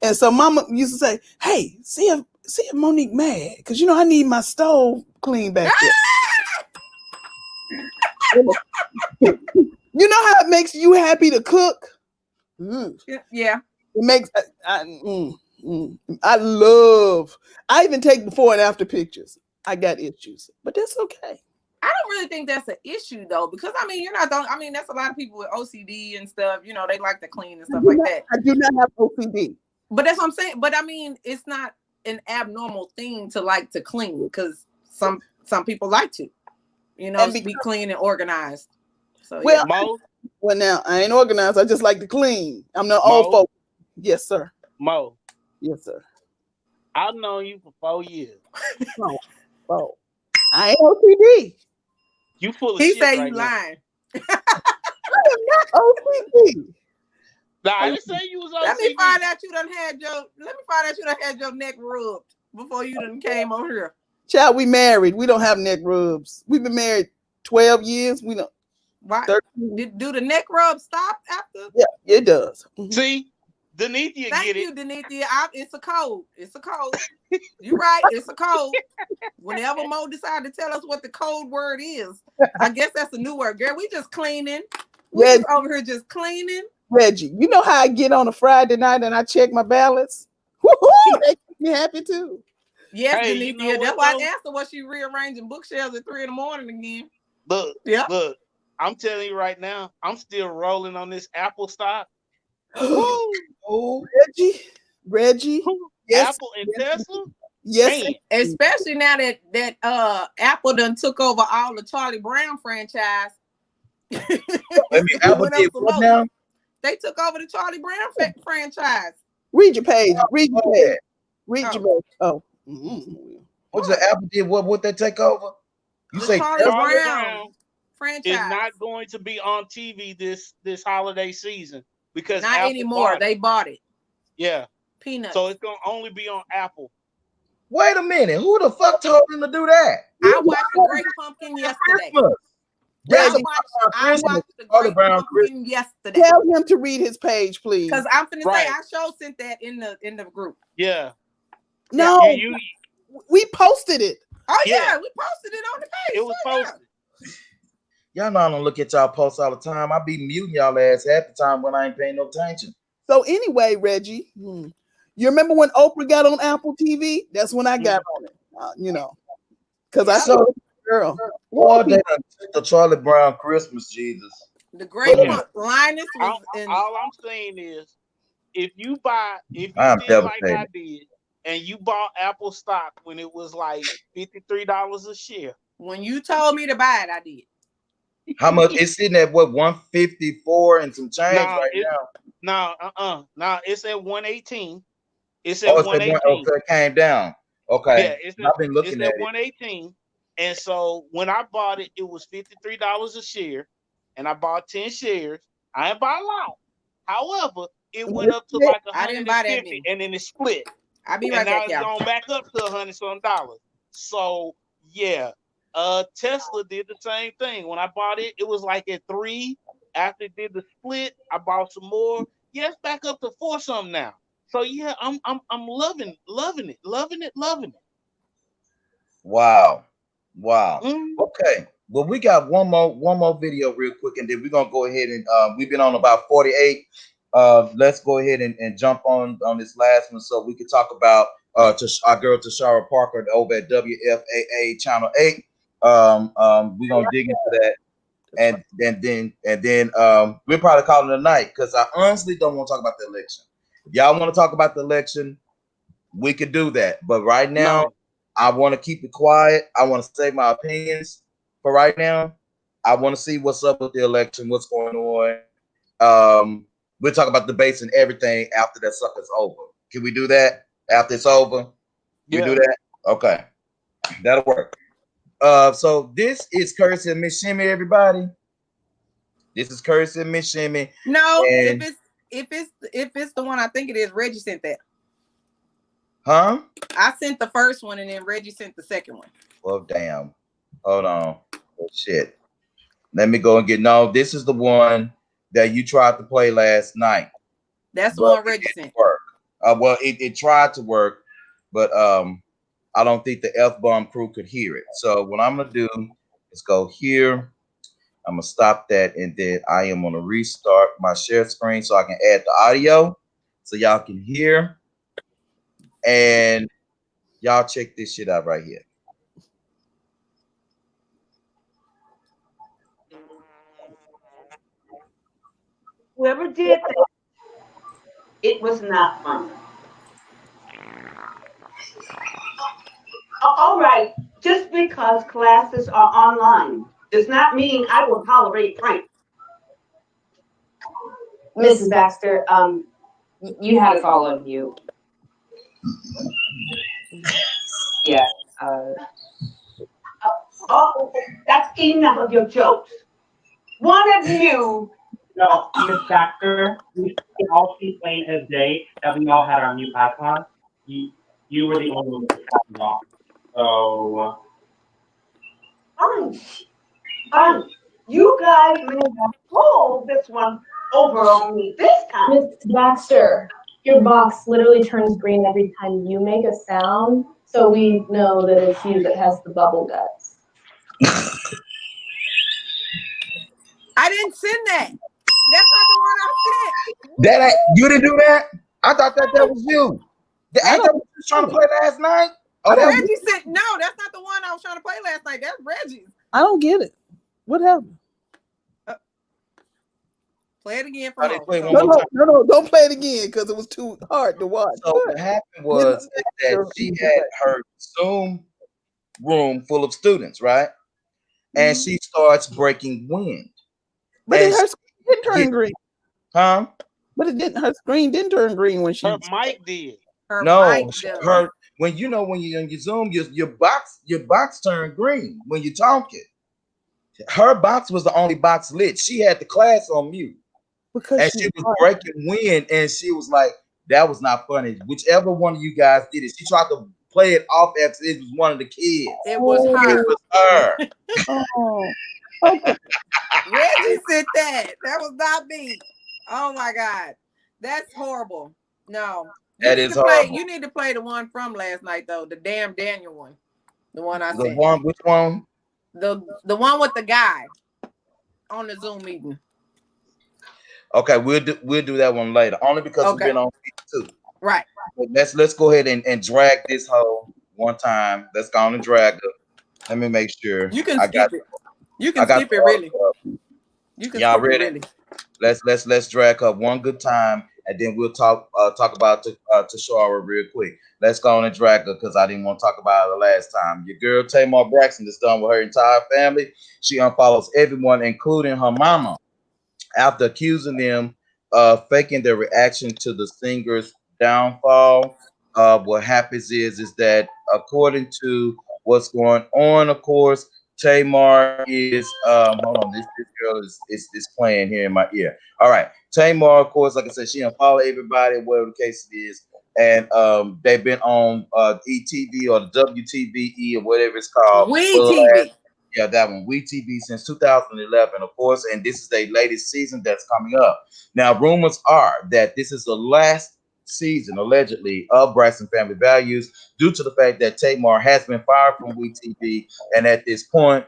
And so mama used to say, "Hey, see if Monique mad, because you know I need my stove clean back there." You know how it makes you happy to cook? Yeah. It makes I even take before and after pictures. I got issues, but that's okay. I don't really think that's an issue though, because I mean, that's a lot of people with OCD and stuff, you know, they like to clean and stuff like that. I do not have OCD. But that's what I'm saying. But I mean, it's not an abnormal thing to like to clean, because some people like to, you know, be clean and organized. So well, yeah. Well, now I ain't organized. I just like to clean. I'm the old folk. Yes, sir. Mo. Yes, sir. I've known you for 4 years. Oh. I ain't OCD. You full of he shit say right you now. lying. I am not OCD. Nah, I didn't say you was OCD. Let me find out you done had your neck rubbed before you done came over here. Child, we married. We don't have neck rubs. We've been married 12 years. We don't. Why? Do the neck rub stop after? Yeah, it does. Mm-hmm. See, Denithia Thank get you, it. Denithia. It's a code. You're right. It's a code. Whenever Mo decide to tell us what the code word is, I guess that's a new word. Girl, we just cleaning. We just over here just cleaning. Reggie, you know how I get on a Friday night and I check my balance? Woo-hoo, they make me happy too. Yes, Hey, Denise. you know Yeah, what, that's why though? I asked her was she rearranging bookshelves at 3 in the morning again. Look, Yeah. look. I'm telling you right now, I'm still rolling on this Apple stock. Woo! Oh, Reggie, Woo. yes, Apple and Tesla. yes. Man, Especially now that Apple done took over all the Charlie Brown franchise. I mean, Apple did what now? They took over the Charlie Brown franchise. Read your page. Read your What page. that? Read Oh. your page. Oh. Mhm. What's the Apple did? What they take over? You The say Charlie Tesla? Charlie Brown Brown franchise. is not going to be on TV this holiday season because Not Apple anymore. bought it. They bought it. Yeah, Peanuts. so it's gonna only be on Apple. Wait a minute. Who the fuck told him to do that? I watched The Great Pumpkin yesterday. Christmas. Reggie, I watched The Charlie Great Brown Pumpkin yesterday. tell him to read his page, please. Because I'm finna Right. say I sure sent that in the group. Yeah. No, You we posted it. Oh Yeah. yeah, we posted it on the page. it was So, yeah. posted. Y'all know I don't look at y'all posts all the time. I be muting y'all ass half the time when I ain't paying no attention. So anyway, Reggie, you remember when Oprah got on Apple TV? That's when I got on it. Because I saw girl. Boy, they done took the Charlie Brown Christmas Jesus. The Great Yeah. Linus was in. All I'm saying is, if you I'm did like devastated. I did, and you bought Apple stock when it was like $53 a share, When you told me to buy it, I did. How much? It's sitting at what, 154 and some change Nah, right now. Now it's at 118. It's Oh, at it's at 118. okay, it came down. Okay. Yeah, I've been looking it's at at it. 118. And so when I bought it, it was $53 a share, and I bought 10 shares. I didn't buy a lot. However, it went up to like I didn't buy that 150, many. and then it split. I'll be And right now back, it's y'all. gone back up to $100-some. So yeah, Tesla did the same thing. When I bought it, it was like at 3. After it did the split, I bought some more. Yeah, it's back up to 4 something now. So yeah, I'm loving it. Wow. Mm. Okay. Well, we got one more video real quick, and then we're gonna go ahead and we've been on about 48. Let's go ahead and jump on this last one so we can talk about our girl Tashara Parker over at WFAA Channel 8. We're gonna dig into that. And then we'll probably call it a night because I honestly don't want to talk about the election. If y'all want to talk about the election, we could do that. But right now, No. I want to keep it quiet. I want to save my opinions for right now. I want to see what's up with the election, what's going on. We'll talk about debates and everything after that sucker's over. Can we do that after it's over? Can we do that? Okay, that'll work. So this is Curtis and Miss Shimmy, everybody. This is Curtis and Miss Shimmy. No, And- if it's the one I think it is, Reggie sent that. Huh? I sent the first one and then Reggie sent the second one. Well, damn. Hold on. Oh, shit. Let me go and get. No, this is the one that you tried to play last night. That's the But one Reggie it sent. didn't work. Well, it tried to work, but I don't think the F-bomb crew could hear it. So what I'm gonna do is go here. I'm gonna stop that, and then I am gonna restart my share screen so I can add the audio so y'all can hear. And y'all check this shit out right here. Whoever did that, it was not fun. All right, just because classes are online does not mean I will tolerate pranks. Mrs. Baxter, you had us all on mute. Yeah. Oh, that's enough of your jokes. One of you. No, Miss Baxter, we all complained as day that we all had our mute icon. You were the only one that got it off. So Fine. You guys may have pulled this one over on me this time. Miss Baxter, your box literally turns green every time you make a sound, so we know that it's you that has the bubble guts. I didn't send that. That's not the one I sent. You didn't do that? I thought that was you. Ain't that what you was trying to play last night? Oh, that Reggie said no. That's not the one I was trying to play last night. That's Reggie's. I don't get it. What happened? Play it again Oh, for they Mo. play one No, more time. no, don't play it again because it was too hard to watch. So what happened was is that she had her Zoom room full of students, right? And she starts breaking wind. But And her screen didn't turn green. Huh? But it didn't. Her screen didn't turn green when she. Her mic did. Her No, mic does. her when you know when you're on your Zoom, your box turned green when you're talking. Her box was the only box lit. She had the class on mute. Because And she was breaking wind, and she was like, that was not funny. Whichever one of you guys did it, she tried to play it off as it was one of the kids. It was her. It was her. Oh, okay. Reggie said that. That was not me. Oh my God. That's horrible. No. That is horrible. You need to play the one from last night though. The damn Daniel one. The one I The said. one, which one? The one with the guy on the Zoom meeting. Okay, we'll do that one later. Only because we've been on too. Right. But let's go ahead and drag this hoe one time. Let's go on and drag her. Let me make sure. You can skip it. You can skip it really. You can Y'all skip it ready? really. Let's drag her one good time, and then we'll talk about Tashara real quick. Let's go on and drag her because I didn't want to talk about her the last time. Your girl Tamar Braxton is done with her entire family. She unfollows everyone, including her mama, after accusing them of faking their reaction to the singer's downfall. What happens is that according to what's going on, of course, Tamar is hold on, this girl is playing here in my ear. All right, Tamar, of course, like I said, she unfollowed everybody, whatever the case it is, and they've been on ETV or the WTVE or whatever it's called. WeTV. Yeah, that one, WeTV, since 2011, of course, and this is their latest season that's coming up. Now, rumors are that this is the last season, allegedly, of Braxton Family Values due to the fact that Tamar has been fired from WeTV, and at this point,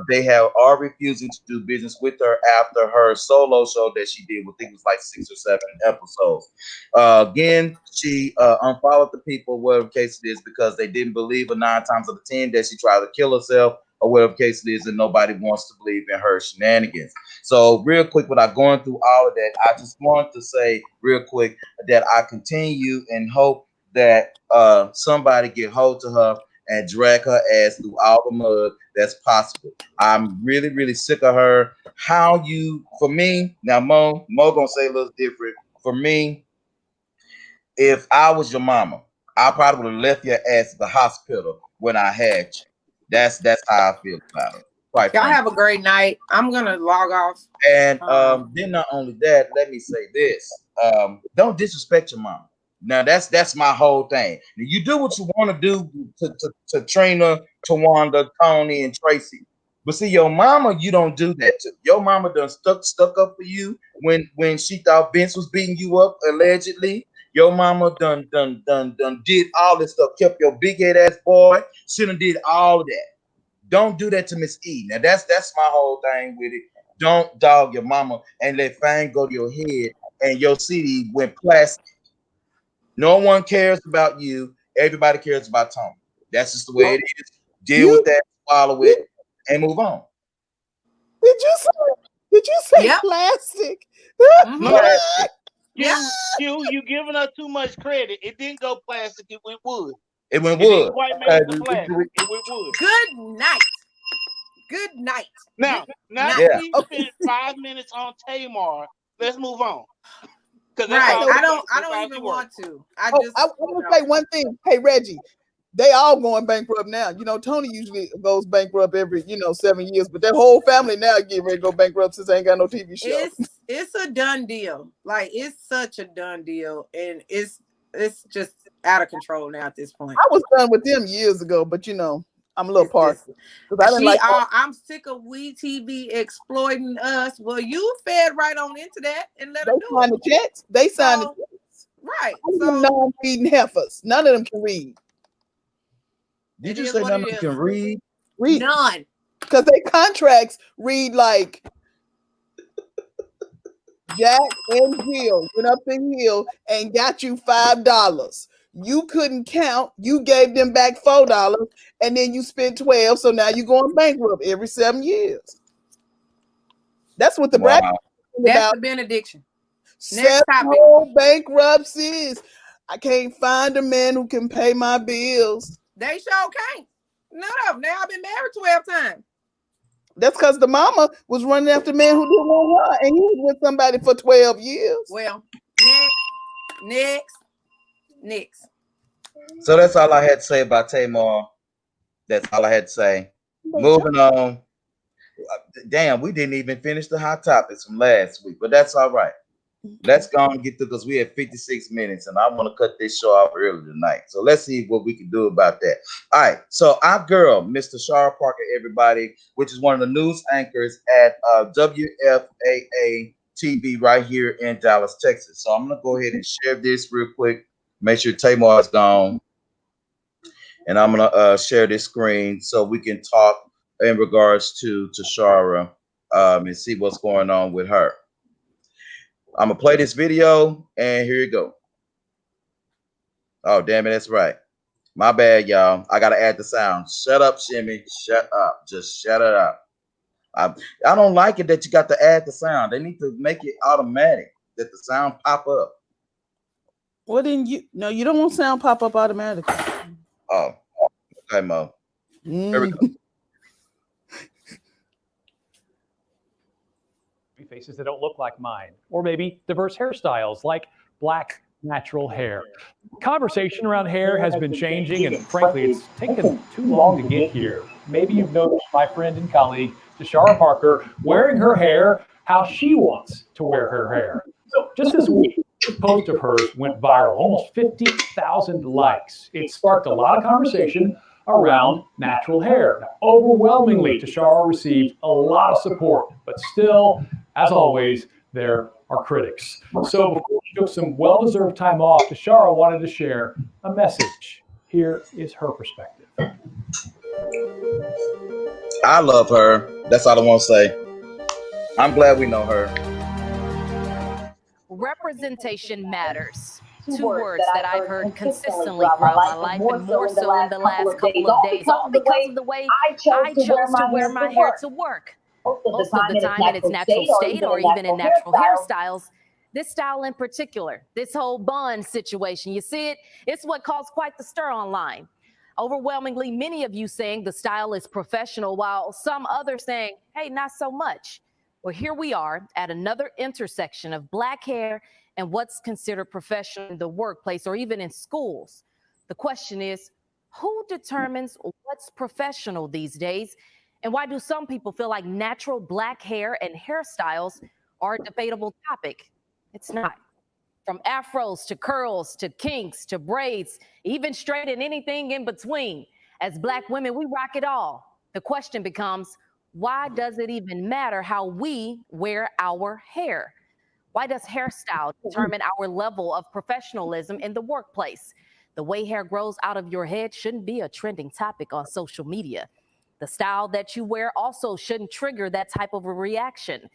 they are refusing to do business with her after her solo show that she did, I think it was like 6 or 7 episodes. Again, she unfollowed the people, whatever case it is, because they didn't believe her 9 times out of 10 that she tried to kill herself, or whatever case it is, and nobody wants to believe in her shenanigans. So real quick, without going through all of that, I just want to say real quick that I continue and hope that somebody get hold to her and drag her ass through all the mud that's possible. I'm really, really sick of her. For me, now Mo gonna say a little different. For me, if I was your mama, I probably would have left your ass at the hospital when I had you. That's how I feel about it. Y'all have a great night. I'm gonna log off. And then not only that, let me say this: don't disrespect your mom. Now that's my whole thing. Now, you do what you want to do to Trina, Tawanda, Tony, and Tracy. But see, your mama, you don't do that to. Your mama done stuck up for you when she thought Vince was beating you up allegedly. Your mama done did all this stuff, kept your big head ass boy. She done did all of that. Don't do that to Miss E. Now that's my whole thing with it. Don't dog your mama and let fame go to your head and your CD went plastic. No one cares about you. Everybody cares about Tony. That's just the way it is. Deal with that, swallow it, and move on. Did you say Yep. plastic? No, you giving her too much credit. It didn't go plastic. It went wood. It went It wood. didn't quite make the plastic. It went wood. Good night. Good night. Now Yeah. that we spent 5 minutes on Tamar, let's move on. Right. I don't even want to. I want to say one thing. Hey, Reggie, they all going bankrupt now. You know, Tony usually goes bankrupt every 7 years, but their whole family now getting ready to go bankrupt since they ain't got no TV show. It's a done deal. Like, it's such a done deal, and it's just out of control now at this point. I was done with them years ago, but I'm a little partial. I'm sick of WeTV exploiting us. Well, you fed right on into that and let them do it. The checks. They signed the checks. Right. So non-reading heifers. None of them can read. Did you say none of them can read? None. Because their contracts read like Jack and Jill went up the hill and got you $5. You couldn't count. You gave them back $4, and then you spent 12. So now you're going bankrupt every 7 years. That's what the bracket is That's about. the benediction. Seven topic. whole bankruptcies. I can't find a man who can pay my bills. They sure can't. None of them. Now I've been married 12 times. That's because the mama was running after men who didn't want her, and he was with somebody for 12 years. Well, next. So that's all I had to say about Tamar. That's all I had to say. Moving on. Damn, we didn't even finish the hot topics from last week, but that's all right. Let's go and get through because we have 56 minutes and I want to cut this show off early tonight. So let's see what we can do about that. All right. So our girl, Mr. Shara Parker, everybody, which is one of the news anchors at WFAA TV right here in Dallas, Texas. So I'm going to go ahead and share this real quick. Make sure Tamar is gone. And I'm going to share this screen so we can talk in regards to Shara and see what's going on with her. I'm gonna play this video, and here you go. Oh, damn it, that's right. My bad, y'all. I gotta add the sound. Shut up, Shimmy. Shut up. Just shut it up. I don't like it that you got to add the sound. They need to make it automatic that the sound pop up. Well, then no, you don't want sound pop up automatically. Oh, okay, Mo. Here we go. Faces that don't look like mine, or maybe diverse hairstyles like black natural hair. Conversation around hair has been changing, and frankly, it's taken too long to get here. Maybe you've noticed my friend and colleague, Shara Parker, wearing her hair how she wants to wear her hair. So just this week, this post of hers went viral, almost 50,000 likes. It sparked a lot of conversation around natural hair. Now, overwhelmingly, Shara received a lot of support, but still, as always, there are critics. So before she took some well-deserved time off, Shara wanted to share a message. Here is her perspective. I love her. That's all I want to say. I'm glad we know her. Representation matters. Two words that I've heard consistently throughout my life, and more so in the last couple of days, all because of the way I chose to wear my hair to work. Most of the time in its natural state or even in natural hairstyles. This style in particular, this whole bun situation, you see it? It's what caused quite the stir online. Overwhelmingly, many of you saying the style is professional, while some others saying, hey, not so much. Well, here we are at another intersection of black hair and what's considered professional in the workplace or even in schools. The question is, who determines what's professional these days? And why do some people feel like natural black hair and hairstyles are a debatable topic? It's not. From afros to curls to kinks to braids, even straight and anything in between. As black women, we rock it all. The question becomes, why does it even matter how we wear our hair? Why does hairstyle determine our level of professionalism in the workplace? The way hair grows out of your head shouldn't be a trending topic on social media. The style that you wear also shouldn't trigger that type of a reaction.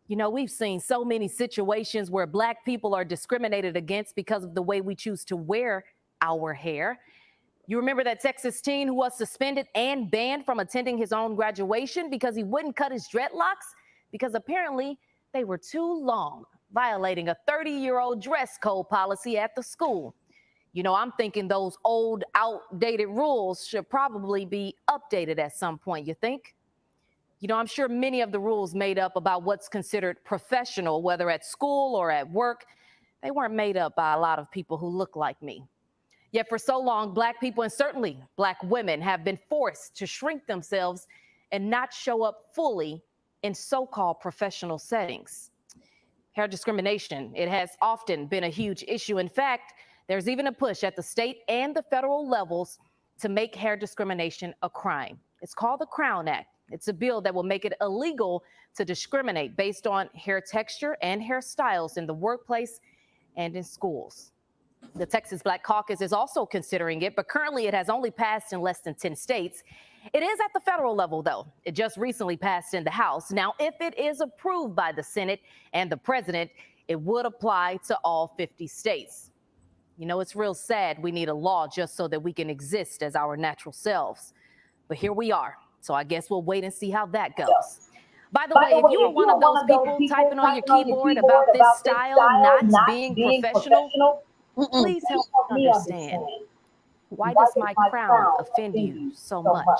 You know, we've seen so many situations where black people are discriminated against because of the way we choose to wear our hair. You remember that Texas teen who was suspended and banned from attending his own graduation because he wouldn't cut his dreadlocks because apparently they were too long, violating a 30-year-old dress code policy at the school. You know, I'm thinking those old, outdated rules should probably be updated at some point, you think? You know, I'm sure many of the rules made up about what's considered professional, whether at school or at work, they weren't made up by a lot of people who look like me. Yet for so long, black people and certainly black women have been forced to shrink themselves and not show up fully in so-called professional settings. Hair discrimination, it has often been a huge issue. In fact, there's even a push at the state and the federal levels to make hair discrimination a crime. It's called the Crown Act. It's a bill that will make it illegal to discriminate based on hair texture and hairstyles in the workplace and in schools. The Texas Black Caucus is also considering it, but currently it has only passed in less than 10 states. It is at the federal level, though. It just recently passed in the House. Now, if it is approved by the Senate and the president, it would apply to all 50 states. You know, it's real sad we need a law just so that we can exist as our natural selves. But here we are. So I guess we'll wait and see how that goes. By the way, if you are one of those people typing on your keyboard about this style not being professional, please help me understand. Why does my crown offend you so much?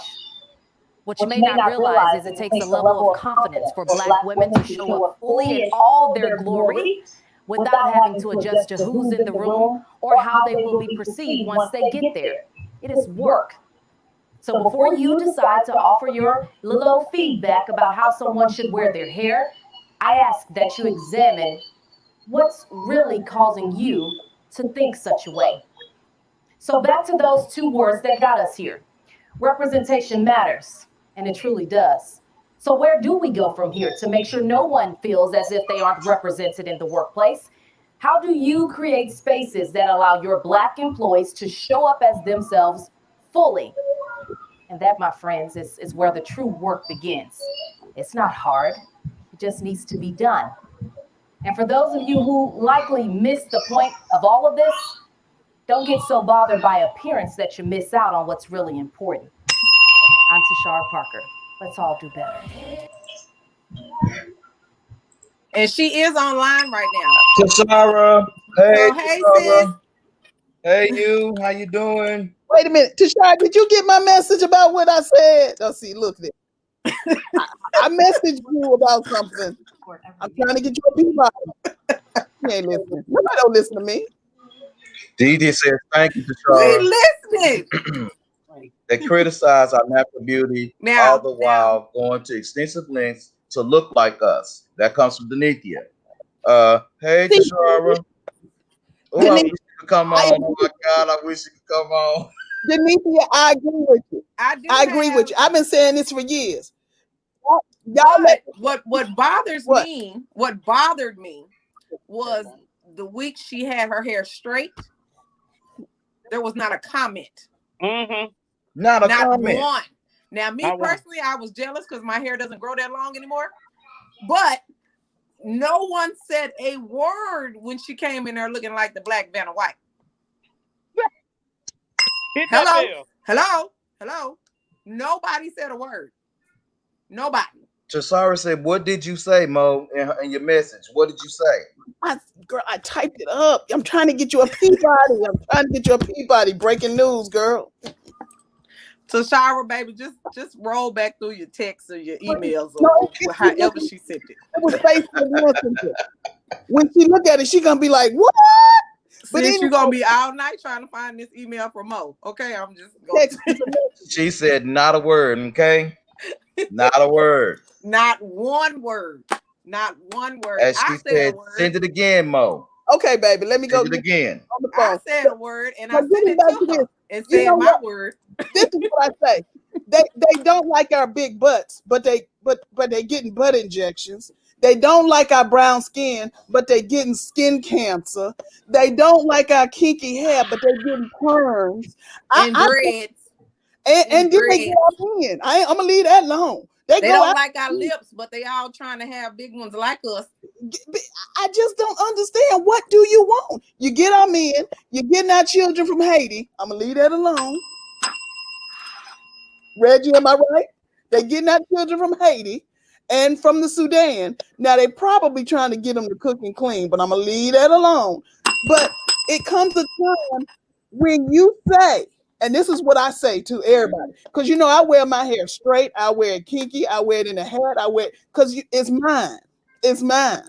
What you may not realize is it takes a level of confidence for Black women to show up fully in all their glory without having to adjust to who's in the room or how they will be perceived once they get there. It is work. So before you decide to offer your little feedback about how someone should wear their hair, I ask that you examine what's really causing you to think such a way. So back to those two words that got us here. Representation matters, and it truly does. So where do we go from here to make sure no one feels as if they aren't represented in the workplace? How do you create spaces that allow your Black employees to show up as themselves fully? And that, my friends, is where the true work begins. It's not hard. It just needs to be done. And for those of you who likely missed the point of all of this, don't get so bothered by appearance that you miss out on what's really important. I'm Tashara Parker. Let's all do better. And she is online right now. Tashara, hey, So, hey, Tashara. sis. Hey, you, how you doing? Wait a minute, Tashara, did you get my message about what I said? Oh, see, look there. I messaged you about something. I'm trying to get you a Peabody. You ain't listening. Nobody don't listen to me. DJ says, thank you, We Tashara. listening. They criticize our natural beauty, Now, all the while going to extensive lengths to look like us. That comes from Denithia. Hey, See, Tashara. Oh, I wish Denithia, you could come on. Oh my God, I wish you could come on. Denithia, I agree with you. I agree with you. I've been saying this for years. Y'all But let what bothers what? me, what bothered me was the week she had her hair straight, there was not a comment. Mm-hmm. Not a Not comment. one. Now, me Not one. personally, I was jealous because my hair doesn't grow that long anymore. But no one said a word when she came in there looking like the Black Vanna White. Hit that Hello? bell. Hello? Hello? Nobody said a word. Nobody. Tashara said, what did you say, Mo, in your message? What did you say? Girl, I typed it up. I'm trying to get you a Peabody. I'm trying to get you a Peabody. Breaking news, girl. Tashara, baby, just roll back through your texts or your emails No, or however she sent it. It was Facebook Messenger. When she look at it, she gonna be like, "What?" But Sis, anyway, you're gonna be all night trying to find this email from Mo. Okay, I'm just text going me some messages. She said, not a word, okay? Not a word. not one word. Not one word. As she I said said, a word. send it again, Mo. Okay, baby, let me go Send it get again. on the I phone. said a word and I But sent getting it back to to her this, and you said know my what? word. This is what I say. They don't like our big butts, but they getting butt injections. They don't like our brown skin, but they getting skin cancer. They don't like our kinky hair, but they getting perms. And dreads. And then they dreads. go in. I'm gonna leave that alone. They They go don't out. like our lips, but they all trying to have big ones like us. I just don't understand. What do you want? You get our men. You're getting our children from Haiti. I'm gonna leave that alone. Reggie, am I right? They're getting our children from Haiti and from the Sudan. Now they probably trying to get them to cook and clean, but I'm gonna leave that alone. But it comes a time when you say, and this is what I say to everybody, because you know I wear my hair straight, I wear it kinky, I wear it in a hat, I wear it because it's mine. It's mine.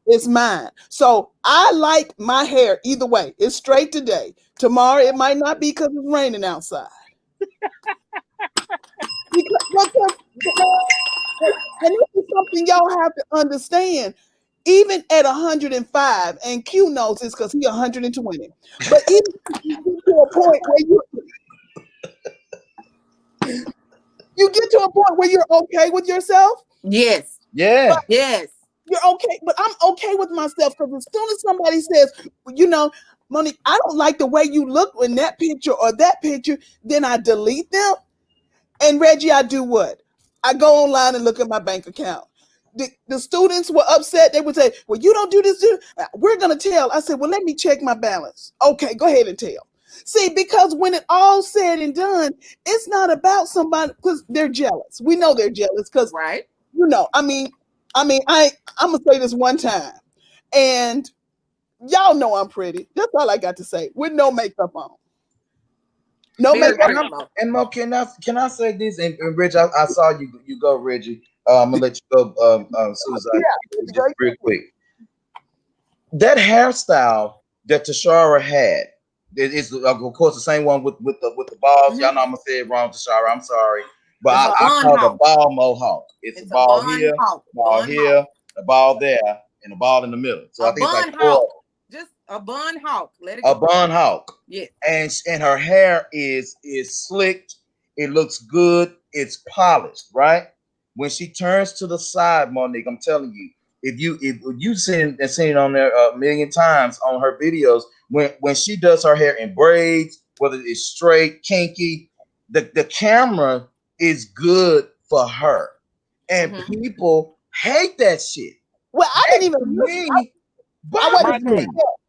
It's mine. So I like my hair either way. It's straight today. Tomorrow it might not be because it's raining outside. And this is something y'all have to understand. Even at 105, and Q knows this because he's 120. But even you get to a point where you get to a point where you're okay with yourself. Yes. Yeah. Yes. You're okay, but I'm okay with myself because as soon as somebody says, you know, Monique, I don't like the way you look in that picture or that picture, then I delete them. And Reggie, I do what? I go online and look at my bank account. the students were upset. They would say, well, you don't do this. We're going to tell. I said, well, let me check my balance. Okay, go ahead and tell. See, because when it all said and done, it's not about somebody because they're jealous. We know they're jealous because, right. I'm going to say this one time. And y'all know I'm pretty. That's all I got to say. With no makeup on. No makeup. And Mo, can I say this? And Reggie, I saw you go, Reggie. I'm gonna let you go. Susan, just real quick. That hairstyle that Tashara had is, of course, the same one with the balls. Mm-hmm. Y'all know I'm gonna say it wrong, Tashara. I'm sorry, but I call it a ball mohawk. It's a ball here, ball here, a ball there, and a ball in the middle. So I think it's like four. Just a bun hawk. Let it go. A bun hawk. Yeah. And her hair is slicked. It looks good. It's polished, right? When she turns to the side, Monique, I'm telling you, if you've seen it on there a million times on her videos, when she does her hair in braids, whether it's straight, kinky, the camera is good for her. And people hate that shit. Well, I didn't even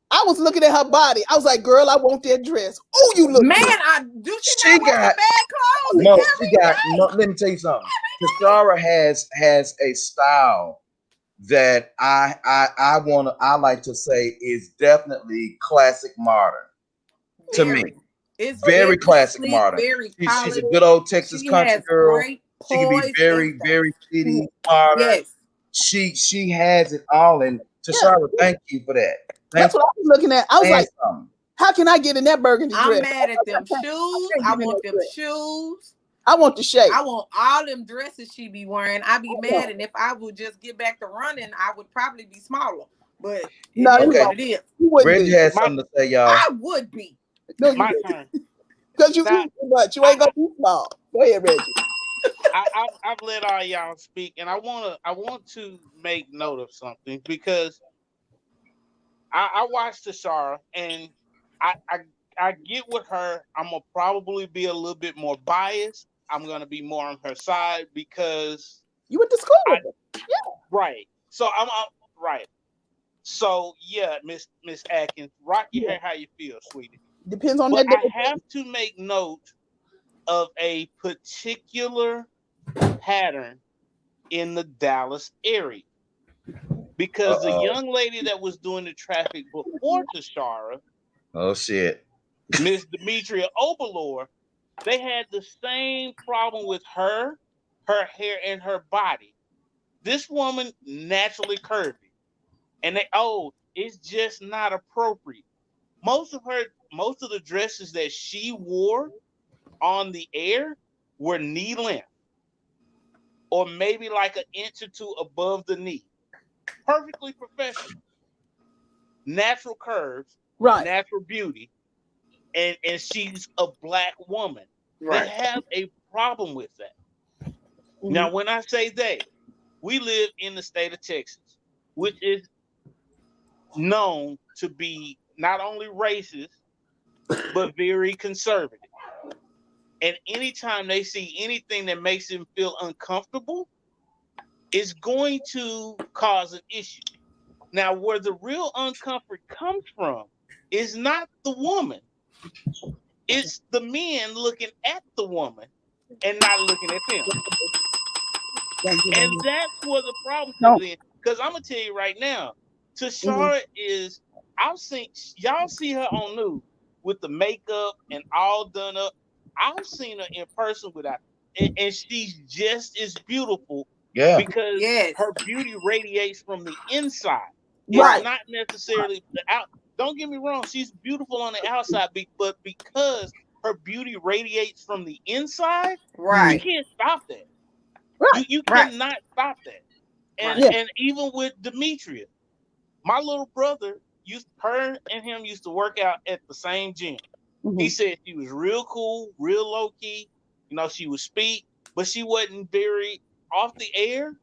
I was looking at her body. I was like, girl, I want that dress. Oh, you look man, good. She got bad clothes. No, let me tell you something. Tashara has a style that I like to say is definitely classic modern to me. It's very classic modern. She's a good old Texas country girl. She can be very, very city modern. Yes. She has it all, and Tashara, thank you for that. That's what I was looking at. I was like, how can I get in that burgundy dress? I'm mad at them shoes. I want them shoes. I want the shape. I want all them dresses she be wearing. I'd be mad, and if I would just get back to running, I would probably be smaller. But no, what it is. Reggie has something to say, y'all. I would be. No, my turn. Because you eat too much. You ain't gonna be small. Go ahead, Reggie. I've let all y'all speak, and I want to make note of something because I watched Tashara, and I get with her. I'm gonna probably be a little bit more biased. I'm gonna be more on her side because you went to school with her. Yeah. Right. So I'm right. So yeah, Miss Atkins, rock your hair how you feel, sweetie. Depends on but that. I have to make note of a particular pattern in the Dallas area. Because the young lady that was doing the traffic before Tashara, oh shit, Miss Demetria Oberlor, they had the same problem with her hair, and her body. This woman naturally curvy, and it's just not appropriate. Most of the dresses that she wore on the air were knee length, or maybe like an inch or two above the knee. Perfectly professional, natural curves, right? Natural beauty, and she's a black woman. Right. They have a problem with that. Mm-hmm. Now, when I say we live in the state of Texas, which is known to be not only racist but very conservative. And anytime they see anything that makes them feel uncomfortable, is going to cause an issue. Now, where the real uncomfort comes from is not the woman. It's the men looking at the woman and not looking at them. And that's where the problem comes in. Because I'm going to tell you right now, Tashara is, y'all see her on news with the makeup and all done up. I've seen her in person without, and she's just as beautiful. Yeah. Because her beauty radiates from the inside. Right. It's not necessarily the out. Don't get me wrong, she's beautiful on the outside, but because her beauty radiates from the inside, right, you can't stop that. Right. You cannot stop that. And even with Demetria, my little brother her and him used to work out at the same gym. Mm-hmm. He said she was real cool, real low key. She would speak, but she wasn't very off the air.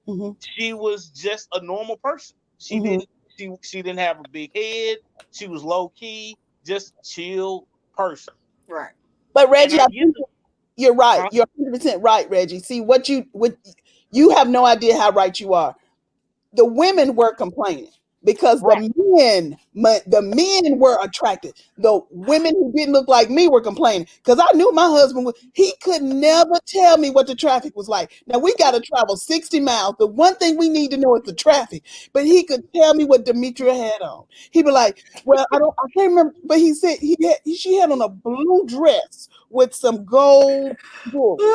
Mm-hmm. She was just a normal person. She didn't have a big head. She was low key, just chill person. Right. But Reggie, you're right. You're 100% right, Reggie. See what you have no idea how right you are. the women were complaining because the men were attracted. The women who didn't look like me were complaining because I knew my husband he could never tell me what the traffic was like. Now we got to travel 60 miles. The one thing we need to know is the traffic, but he could tell me what Demetria had on. He'd be like, well, I can't remember, but he said she had on a blue dress with some gold jewelry.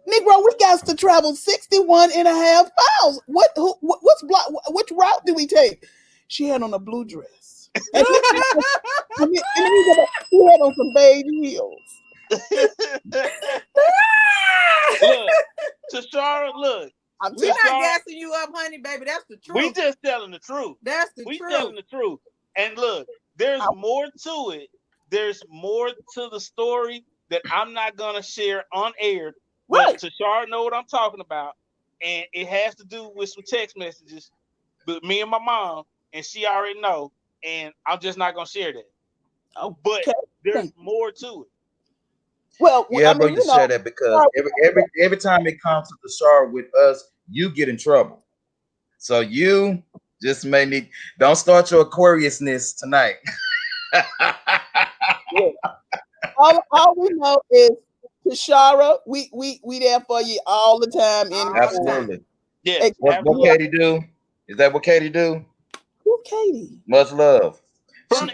Negro, we got to travel 61 and a half miles. Which route do we take? She had on a blue dress. And he had on some beige heels. Look, Tashara, look. We're not gassing you up, honey, baby. That's the truth. We just telling the truth. That's the truth. We telling the truth. And look, there's more to it. There's more to the story that I'm not gonna share on air. But Tashara know what I'm talking about, and it has to do with some text messages. But me and my mom, and she already know, and I'm just not gonna share that. But there's more to it. Well, yeah, but you share that because every time it comes to the Tashara with us, you get in trouble. So you just don't start your Aquariusness tonight. All we know is Tashara, we there for you all the time. Absolutely. Yeah. What Katie do? Is that what Katie do? Who's Katie? Much love. From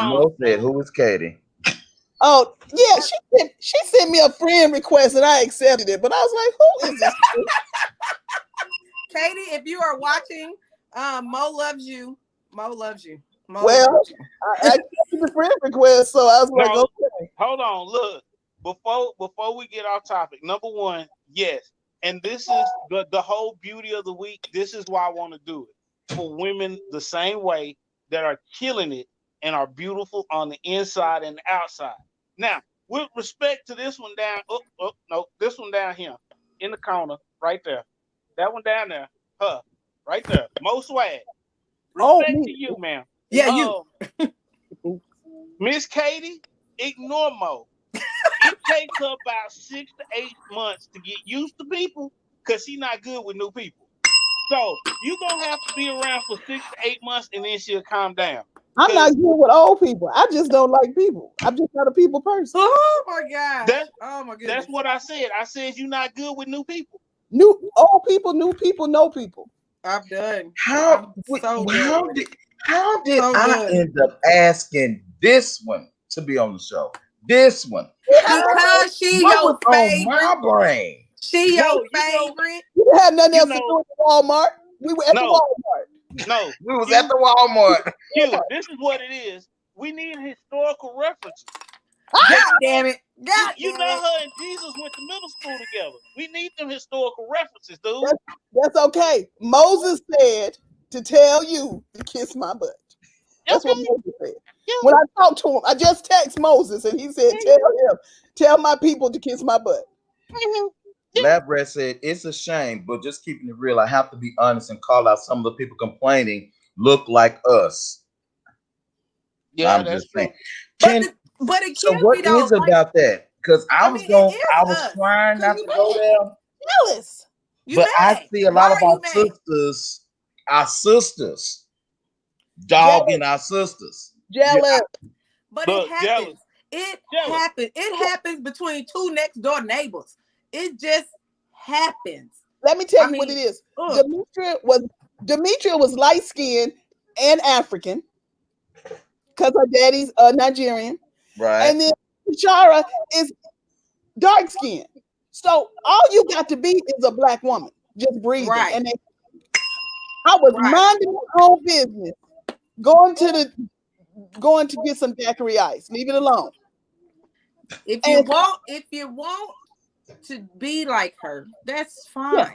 Mo said, "Who is Katie?" Oh yeah, she sent me a friend request and I accepted it, but I was like, "Who is this?" Katie, if you are watching, Mo loves you. Mo loves you. Mo well, loves you. I accepted the friend request, so I was like, "Okay." Hold on, look. Before we get off topic, number one, yes, and this is the whole beauty of the week. This is why I want to do it for women the same way that are killing it and are beautiful on the inside and the outside. Now, with respect to this one down, this one down here in the corner, right there, that one down there, right there, Mo Swag. Respect to you, ma'am. Yeah, you. Miss Katie, ignore Mo. It takes her about 6 to 8 months to get used to people because she's not good with new people. So you're going to have to be around for 6 to 8 months and then she'll calm down. I'm not good with old people. I just don't like people. I'm just not a people person. Oh my God. Oh my goodness. That's what I said. I said you're not good with new people. New old people, new people, no people. I'm done. How did I end up asking this one to be on the show? This one. Because she your favorite. My brain. She your favorite. You had nothing else to do at Walmart. We were at the Walmart. No, we was at the Walmart. This is what it is. We need historical references. God damn it. You know her and Jesus went to middle school together. We need them historical references, dude. That's okay. Moses said to tell you to kiss my butt. That's what Moses said. Yeah. When I talked to him, I just texted Moses and he said, tell my people to kiss my butt. Labrat said, it's a shame, but just keeping it real, I have to be honest and call out some of the people complaining look like us. Yeah, I'm just saying. But it so can't what be though, is about that? Because I was trying not to go there. Jealous. But I see a lot of our sisters, dogging our sisters. Jealous. But it happens. It happens between two next door neighbors. It just happens. Let me tell you what it is. Demetria was light skinned and African because her daddy's Nigerian. Right. And then Tashara is dark skinned. So all you got to be is a black woman, just breathing. Right. And I was minding my own business, going to get some daiquiri ice. Leave it alone. If you want to be like her, that's fine. Yeah.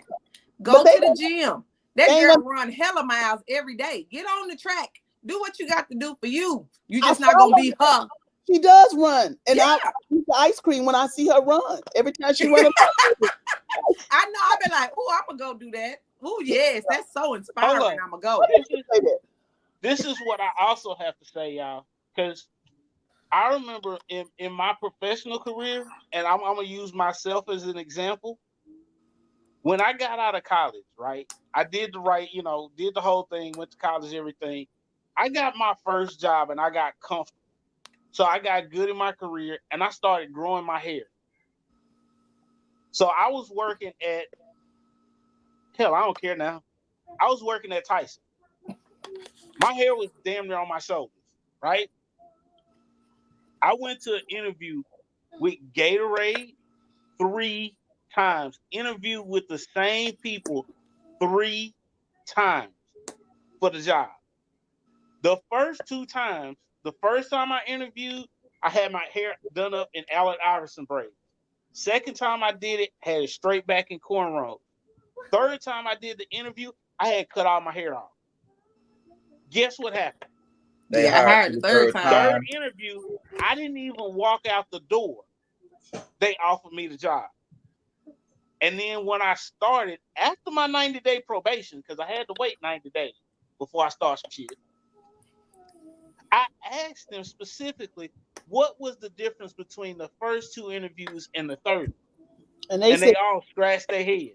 Go to the gym. That girl run hella miles every day. Get on the track. Do what you got to do for you. You just not gonna be her. She does run, and I eat the ice cream when I see her run. Every time she runs, I know. I've been like, "Oh, I'm gonna go do that." Oh, yes, that's so inspiring. I'm gonna go. This is what I also have to say, y'all, because I remember in my professional career, and I'm gonna use myself as an example. When I got out of college, right, I did the right, did the whole thing, went to college, everything. I got my first job and I got comfortable. So I got good in my career and I started growing my hair. So I was working at, hell, I don't care now. I was working at Tyson. My hair was damn near on my shoulders, right? I went to an interview with Gatorade 3 times. Interviewed with the same people 3 times for the job. The first 2 times, the first time I interviewed, I had my hair done up in Allen Iverson braids. Second time I did it, had it straight back in cornrows. Third time I did the interview, I had cut all my hair off. Guess what happened? They hired you the third time. Third interview, I didn't even walk out the door. They offered me the job. And then when I started, after my 90-day probation, because I had to wait 90 days before I start some shit, I asked them specifically, what was the difference between the first 2 interviews and the third? And they all scratched their head.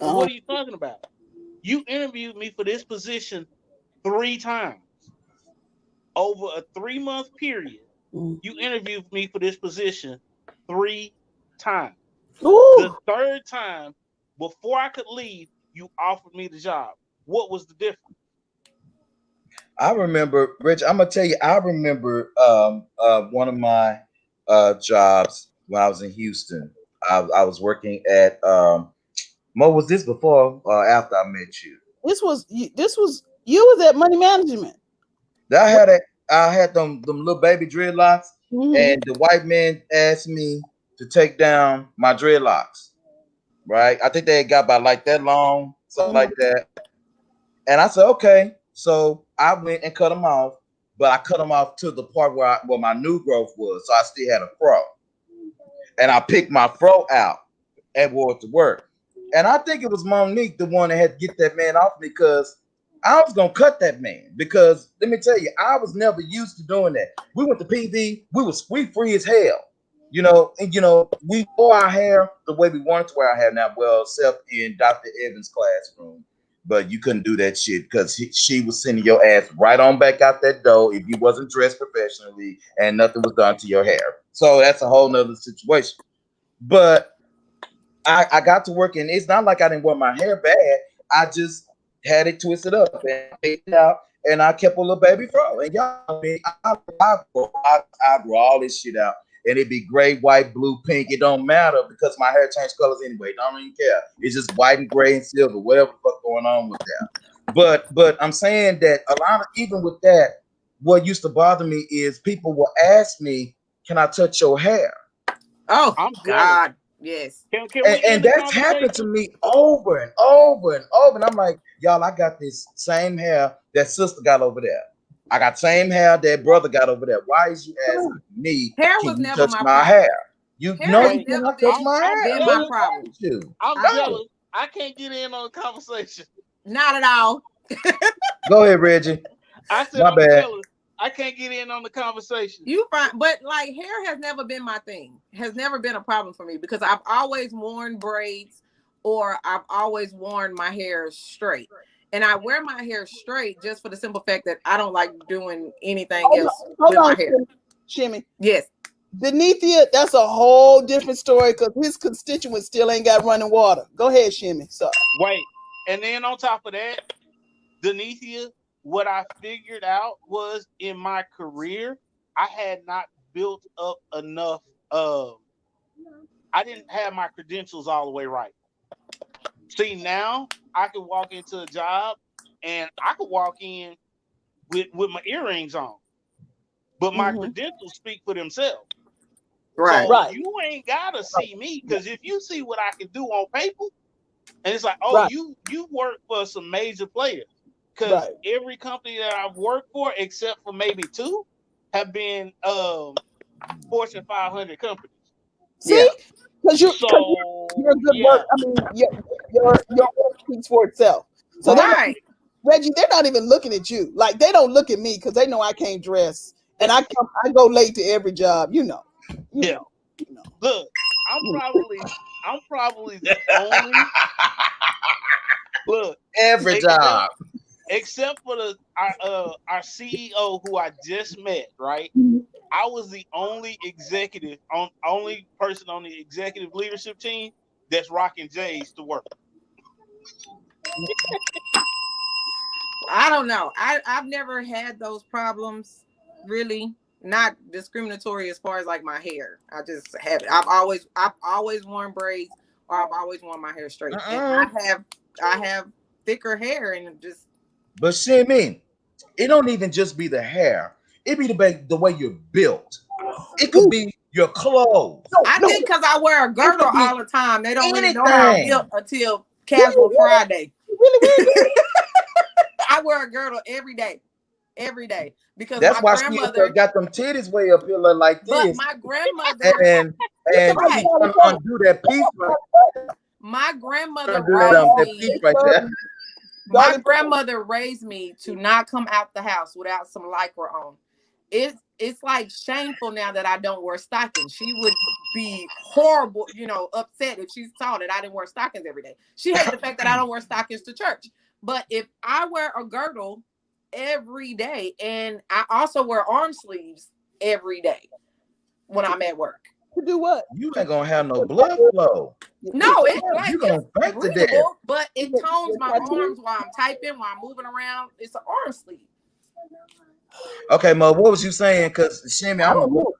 Well, what are you talking about? You interviewed me for this position 3 times. Over a 3-month period, you interviewed me for this position 3 times. Ooh. The third time, before I could leave, you offered me the job. What was the difference? I remember, Rich, I'm gonna tell you, I remember one of my jobs when I was in Houston. I was working at Mo, was this before or after I met you? This was you was at Money Management. I had them little baby dreadlocks, and the white man asked me to take down my dreadlocks. Right? I think they had got about like that long, something like that. And I said, okay. So I went and cut them off, but I cut them off to the part where my new growth was. So I still had a fro. And I picked my fro out and wore it to work. And I think it was Monique, the one that had to get that man off me, because I was gonna cut that man. Because let me tell you, I was never used to doing that. We went to PV, we free as hell, and we wore our hair the way we wanted to wear our hair now, well, except in Dr. Evans' classroom. But you couldn't do that shit because she was sending your ass right on back out that door if you wasn't dressed professionally and nothing was done to your hair. So that's a whole nother situation. But I got to work, and it's not like I didn't wear my hair bad. I just had it twisted up and picked it out, and I kept a little baby fro. And y'all, I grow all this shit out. And it'd be gray, white, blue, pink. It don't matter because my hair changed colors anyway. Don't even care. It's just white and gray and silver, whatever the fuck going on with that. But I'm saying that a lot of, even with that, what used to bother me is people will ask me, "Can I touch your hair?" Oh, God, yes. And that's happened to me over and over and over. And I'm like, y'all, I got this same hair that sister got over there. I got same hair that brother got over there. Why is you asking me? Hair was never touch my hair? You know you cannot touch my hair. Been my problem. I'm jealous. I can't get in on the conversation. Not at all. Go ahead, Reggie. I said I'm jealous. I can't get in on the conversation. You fine, but like hair has never been my thing. Has never been a problem for me because I've always worn braids or I've always worn my hair straight. And I wear my hair straight just for the simple fact that I don't like doing anything else with my hair. Shimmy. Yes. Denethia, that's a whole different story because his constituents still ain't got running water. Go ahead, Shimmy. Sorry. Wait. And then on top of that, Denethia, what I figured out was in my career, I had not built up enough. I didn't have my credentials all the way right. See, now I can walk into a job and I could walk in with my earrings on, but my credentials speak for themselves. Right. So you ain't gotta see me because if you see what I can do on paper, and it's like, oh, you work for some major players. Because every company that I've worked for, except for maybe 2, have been Fortune 500 companies. See, because you're a good work. I mean, your work speaks for itself. So Reggie, they're not even looking at you. Like they don't look at me because they know I can't dress, and I go late to every job. You know. Look, I'm probably I'm probably the only. Look, Every job. Except for our CEO who I just met, right? I was the only only person on the executive leadership team that's rocking J's to work. I don't know. I've never had those problems, really. Not discriminatory as far as like my hair. I just have it. I've always worn braids, or I've always worn my hair straight. And I have thicker hair and just. But Shimmy, it don't even just be the hair. It be the way you're built. It could be your clothes. I think because I wear a girdle all the time, they don't really know how I'm built until Casual Friday. I wear a girdle every day. Because that's my why grandmother she got them titties way up here like this. But my grandmother and right. undo that piece right. My grandmother My grandmother raised me to not come out the house without some Lycra on. It's like shameful now that I don't wear stockings. She would be horrible, upset if she saw that I didn't wear stockings every day. She hates the fact that I don't wear stockings to church. But if I wear a girdle every day, and I also wear arm sleeves every day when I'm at work. To do what? You ain't gonna have no blood flow. No, it's like you gonna it's breathable, but it tones my arms while I'm typing, while I'm moving around. It's an arm sleeve. Okay, Mo, what was you saying? Because Shimmy, I don't know.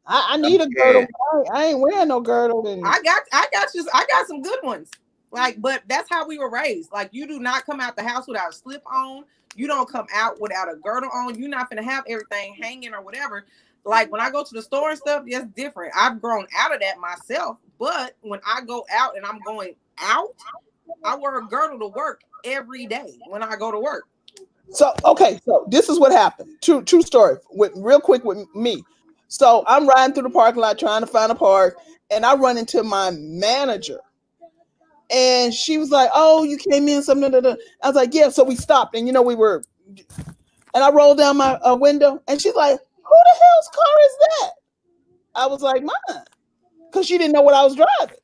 I need a girdle. I ain't wearing no girdle. I got some good ones. Like, but that's how we were raised. Like, you do not come out the house without a slip on. You don't come out without a girdle on. You're not gonna have everything hanging or whatever. Like when I go to the store and stuff, that's different. I've grown out of that myself. But when I go out and I'm going out, I wear a girdle to work every day when I go to work. So this is what happened. True story. Real quick with me. So I'm riding through the parking lot trying to find a park, and I run into my manager. And she was like, "Oh, you came in something." I was like, "Yeah." So we stopped, and we were, and I rolled down my window, and she's like, "Who the hell's car is that?" I was like, "Mine," because she didn't know what I was driving.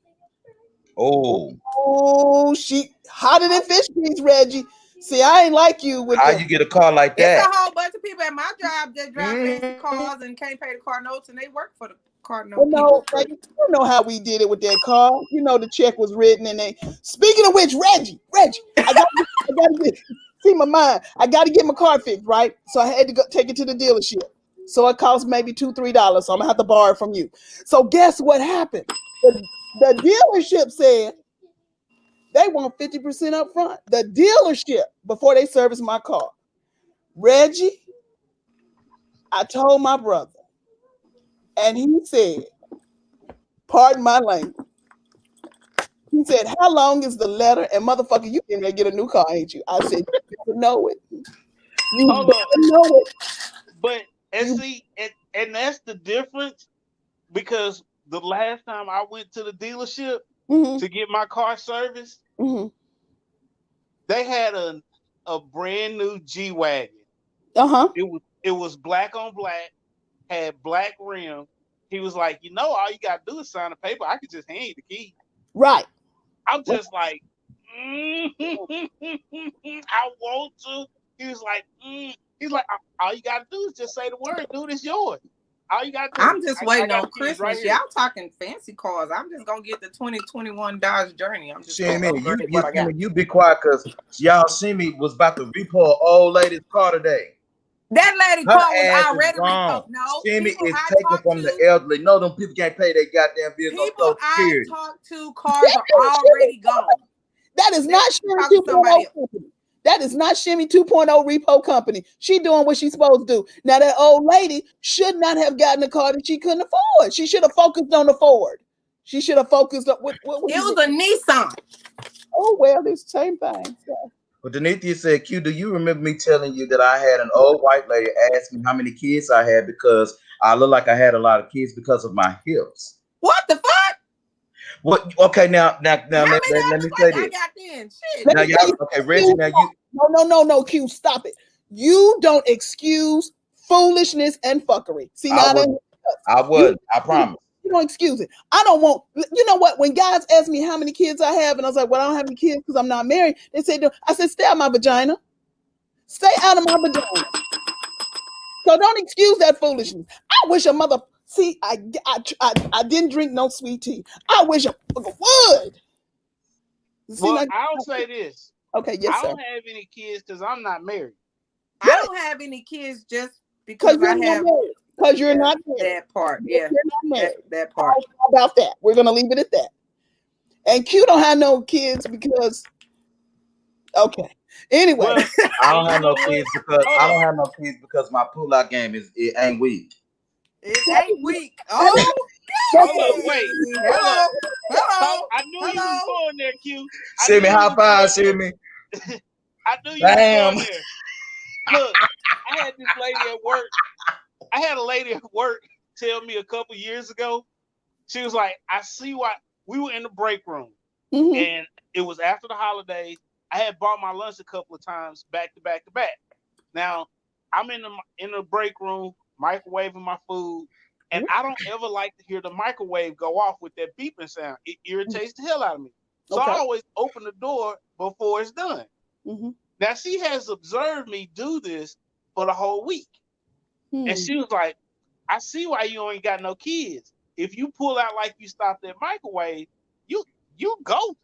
Oh, she hotter than fish grease, Reggie. See, I ain't like you with how you get a car like that. It's a whole bunch of people at my job that drive fancy cars and can't pay the car notes, and they work for the car note. No, you know how we did it with that car. The check was written, and they. Speaking of which, Reggie, I got to see my mind. I got to get my car fixed, right? So I had to go take it to the dealership. So it cost maybe $2-3. So I'm gonna have to borrow it from you. So guess what happened? The dealership said they want 50% up front. The dealership before they service my car. Reggie, I told my brother, and he said, pardon my language. He said, "How long is the letter?" And motherfucker, you can get a new car, ain't you? I said, "You better know it. You better know it." But and that's the difference, because the last time I went to the dealership to get my car serviced, they had a brand new G-Wagon. It was black on black, had black rims. He was like, all you gotta do is sign a paper. I could just hand you the key. Right. I'm just like, I want to. He was like, He's like, all you gotta do is just say the word, dude, it's yours. All you gotta do. I'm just waiting on Christmas. Right, y'all talking fancy cars. I'm just gonna get the 2021 Dodge Journey. I'm just you be quiet, because y'all see me was about to repo an old lady's car today. That lady car was already repo. No, Shimmy is taken from the elderly. No, them people can't pay their goddamn bills. People I talk to, cars are already gone. That is not Shimmy 2.0 company. That is not Shimmy 2.0 repo company. She doing what she's supposed to do. Now that old lady should not have gotten a car that she couldn't afford. She should have focused on the Ford. She should have focused on what it was a Nissan. Oh well, it's the same thing. So. But Denithia said, "Q, do you remember me telling you that I had an old white lady ask me how many kids I had because I look like I had a lot of kids because of my hips?" What the fuck? What? Okay, now let me say this. Now, y'all, okay, Reggie. Now you. No, Q, stop it. You don't excuse foolishness and fuckery. See, I would. I promise. You don't excuse it. I don't want. You know what? When guys ask me how many kids I have, and I was like, "Well, I don't have any kids because I'm not married." They say, "I said, stay out of my vagina. Stay out of my vagina." So don't excuse that foolishness. I wish a mother. See, I didn't drink no sweet tea. I wish a mother would. See, Well, like, I'll say this. okay, yes, I sir. don't have any kids because I'm not married. I don't have any kids just because I have. Because you're not married. That part, yeah. You're not married. That part. How about that? We're gonna leave it at that. And Q don't have no kids because. Okay. Anyway, Well, I don't have no kids because my pull-out game it ain't weak. It ain't weak. Oh, hold up, wait. hello. I knew you was going there, Q. See me, high five, see me. I knew you Damn. was going there. Look, I had this lady at work. I had a lady at work tell me a couple years ago. She was like, I see why. We were in the break room, and it was after the holidays. I had bought my lunch a couple of times back to back to back. Now, I'm in the break room, microwaving my food, and I don't ever like to hear the microwave go off with that beeping sound. It irritates the hell out of me. So I always open the door before it's done. Now, she has observed me do this for the whole week. And she was like, I see why you ain't got no kids. If you pull out like you stopped that microwave, you go.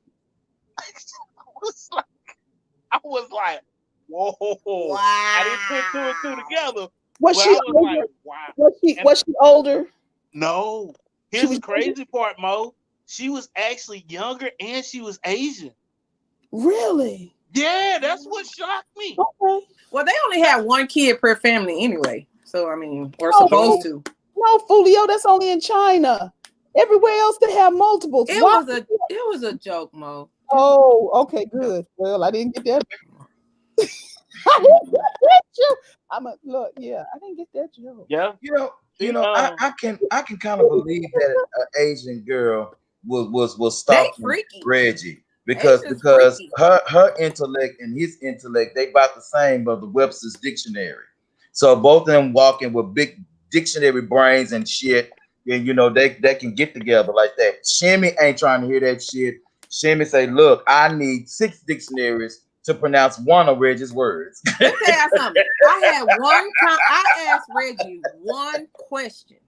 I was like, whoa. Wow. I didn't put two and two together. Was she older? Like, wow. Was she older? No. Here's the crazy part, Mo. She was actually younger and she was Asian. Really? Yeah, that's what shocked me. Okay. Well, they only have one kid per family anyway. So, I mean, we're supposed to. No, Fulio, that's only in China. Everywhere else they have multiples. It was a joke, Mo. Oh, okay, good. Well, I didn't get that. I didn't get that joke. Look, yeah, I didn't get that joke. Yeah. I can kind of believe that an Asian girl was stalking Reggie because her intellect and his intellect, they about the same of the Webster's dictionary. So both of them walking with big dictionary brains and shit, and they can get together like that. Shimmy ain't trying to hear that shit. Shimmy say, look, I need 6 dictionaries to pronounce one of Reggie's words. Let me tell you something. I asked Reggie one question.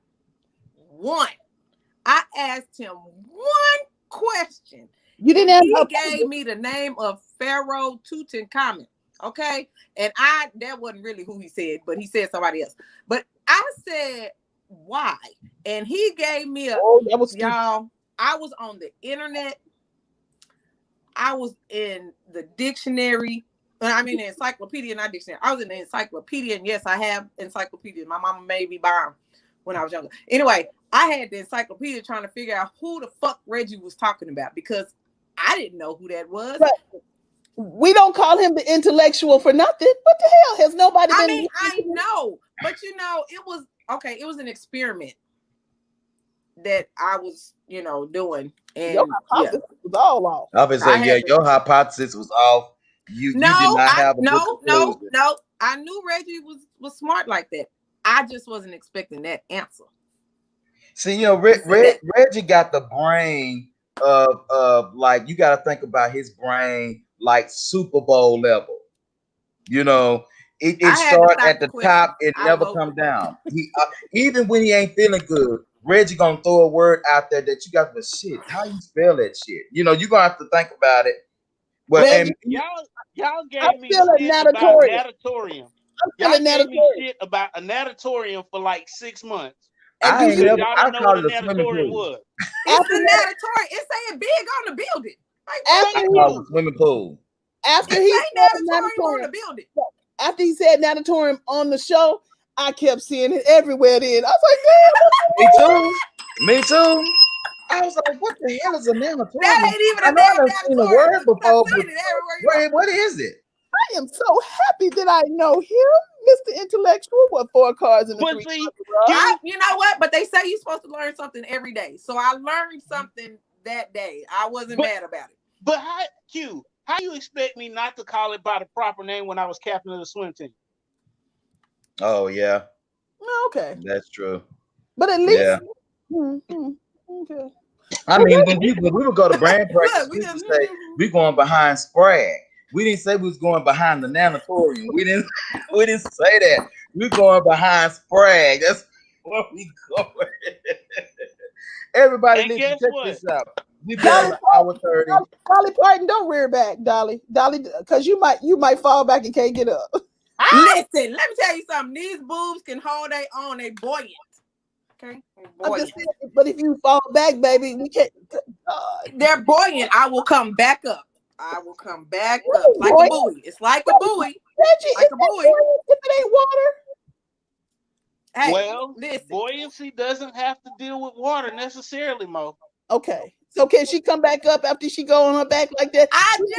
I asked him one question. You didn't ask. He gave me the name of Pharaoh Tutankhamun. Okay. And that wasn't really who he said, but he said somebody else. But I said, why? And he gave me y'all, I was on the internet. I was in the dictionary. I mean, the encyclopedia, not dictionary. I was in the encyclopedia, and yes, I have encyclopedias. My mama made me buy them when I was younger. Anyway, I had the encyclopedia trying to figure out who the fuck Reggie was talking about because I didn't know who that was. But we don't call him the intellectual for nothing. What the hell? Has nobody been? I mean, I know, but it was okay. It was an experiment that I was, doing. And your hypothesis was all off. I was saying, your hypothesis was off. You did not have a no. I knew Reggie was smart like that. I just wasn't expecting that answer. See, Reggie got the brain of like, you got to think about his brain like Super Bowl level. It start at the top, it never come down. Even when he ain't feeling good, Reggie gonna throw a word out there that you got to shit. How you spell that shit? You're gonna have to think about it. Well, and y'all gave me shit about natatorium. Y'all gave me shit about a natatorium for like 6 months. I didn't know what a natatorium was. It's a natatorium. It's saying big on the building. Like, swimming pool. After he said natatorium on the building. After he said natatorium on the show, I kept seeing it everywhere then. I was like, damn. Me too. I was like, what the hell is a natatorium? That ain't even a damn natatorium. Seen the word before. What is it? I am so happy that I know him, Mr. Intellectual. What 4 cards in the 3? You know what? But they say you're supposed to learn something every day. So I learned something that day. I wasn't mad about it. But how you expect me not to call it by the proper name when I was captain of the swim team? Oh yeah. Okay. That's true. But at least Okay. I mean, when we would go to brand practice, Look, we we just would say we going behind Sprague. We didn't say we was going behind the nanatorium. We didn't say that. We're going behind Sprague. That's where we going. Everybody, And listen, guess check what? this out. We've been Dolly on an hour 30. Dolly Parton, don't rear back, Dolly, because you might fall back and can't get up. Listen, let me tell you something. These boobs can hold their own. They buoyant. Okay, I'm just saying, but if you fall back, baby, we can't. They're buoyant. I will come back up. I will come back up like a buoy. It's like a buoy. Reggie, Like a buoy. If it ain't water. Hey, Well, listen. buoyancy doesn't have to deal with water necessarily, Mo. Okay. So can she come back up after she go on her back like that? I just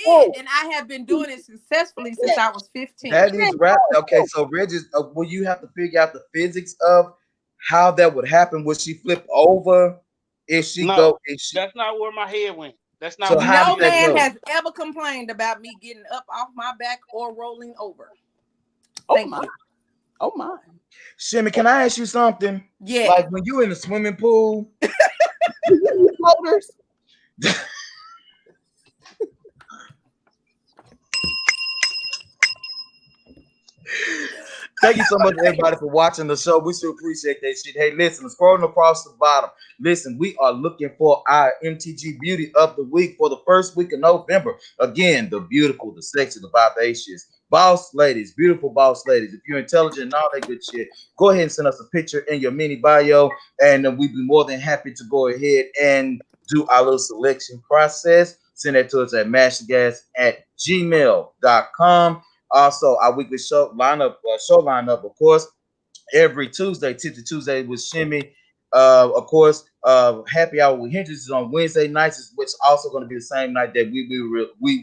did, and I have been doing it successfully since I was 15. That is right. Okay, so Reggie, will you have to figure out the physics of how that would happen? Would she flip over? If she No, go? If she, that's not where my head went. That's not. So where how No did that man go? has ever complained about me getting up off my back or rolling over. Oh Thank my. you. Oh my. Shimmy, can I ask you something? Yeah. Like when you in the swimming pool. Motors. Thank you so much, everybody, for watching the show. We still appreciate that shit. Hey, listen, scrolling across the bottom. Listen, we are looking for our MTG Beauty of the Week for the first week of November. Again, the beautiful, the sexy, the vivacious boss ladies, beautiful boss ladies. If you're intelligent and all that good shit, go ahead and send us a picture in your mini bio, and we'd be more than happy to go ahead and do our little selection process. Send that to us at mashgas@gmail.com. Also, our weekly show lineup, of course, every Tuesday, Tipsy Tuesday with Shimmy. Of course, Happy Hour with Hendrix is on Wednesday nights, which is also going to be the same night that we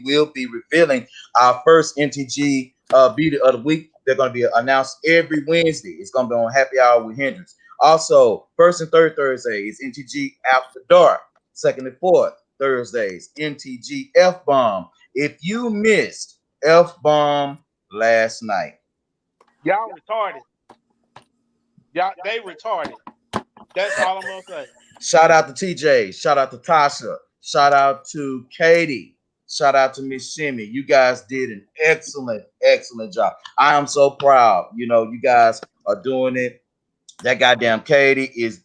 will be revealing our first MTG Beauty of the Week. They're going to be announced every Wednesday. It's going to be on Happy Hour with Hendrix. Also, first and third Thursday is MTG After Dark. Second and fourth Thursdays, MTG F-Bomb. If you missed F-Bomb last night, y'all retarded. Y'all, they retarded. That's all I'm gonna say. shout out to TJ, shout out to Tasha, shout out to Katie, shout out to Miss Shimmy. You guys did an excellent job. I am so proud. You know, you guys are doing it. That goddamn Katie is,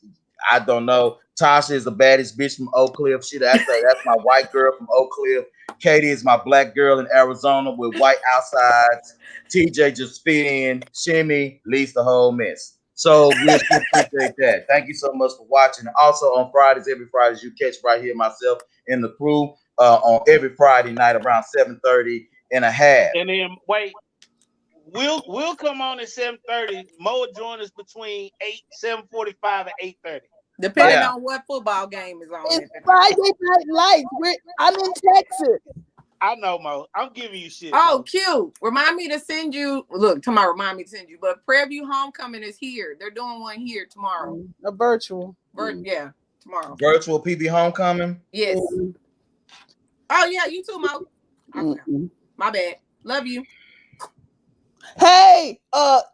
I don't know. Tasha is the baddest bitch from Oak Cliff. That's my white girl from Oak Cliff. Katie is my black girl in Arizona with white outsides. TJ just fit in. Shimmy leads the whole mess. So we appreciate that. Thank you so much for watching. Also on Fridays, every Friday, you catch right here myself and the crew on every Friday night around 7:30 and a half. And then wait, we'll come on at 7:30. Mo will join us between 7:45 and 8:30. Depending on what football game is on. It's Friday Night Lights. I'm in Texas. I know, Mo. I'm giving you shit. Oh, Mo. cute. Remind me to send you. Look, tomorrow, remind me to send you. But Prairie View Homecoming is here. They're doing one here tomorrow. A virtual. Yeah, tomorrow. Virtual PB Homecoming? Yes. Oh, yeah, you too, Mo. My bad. Love you. Hey,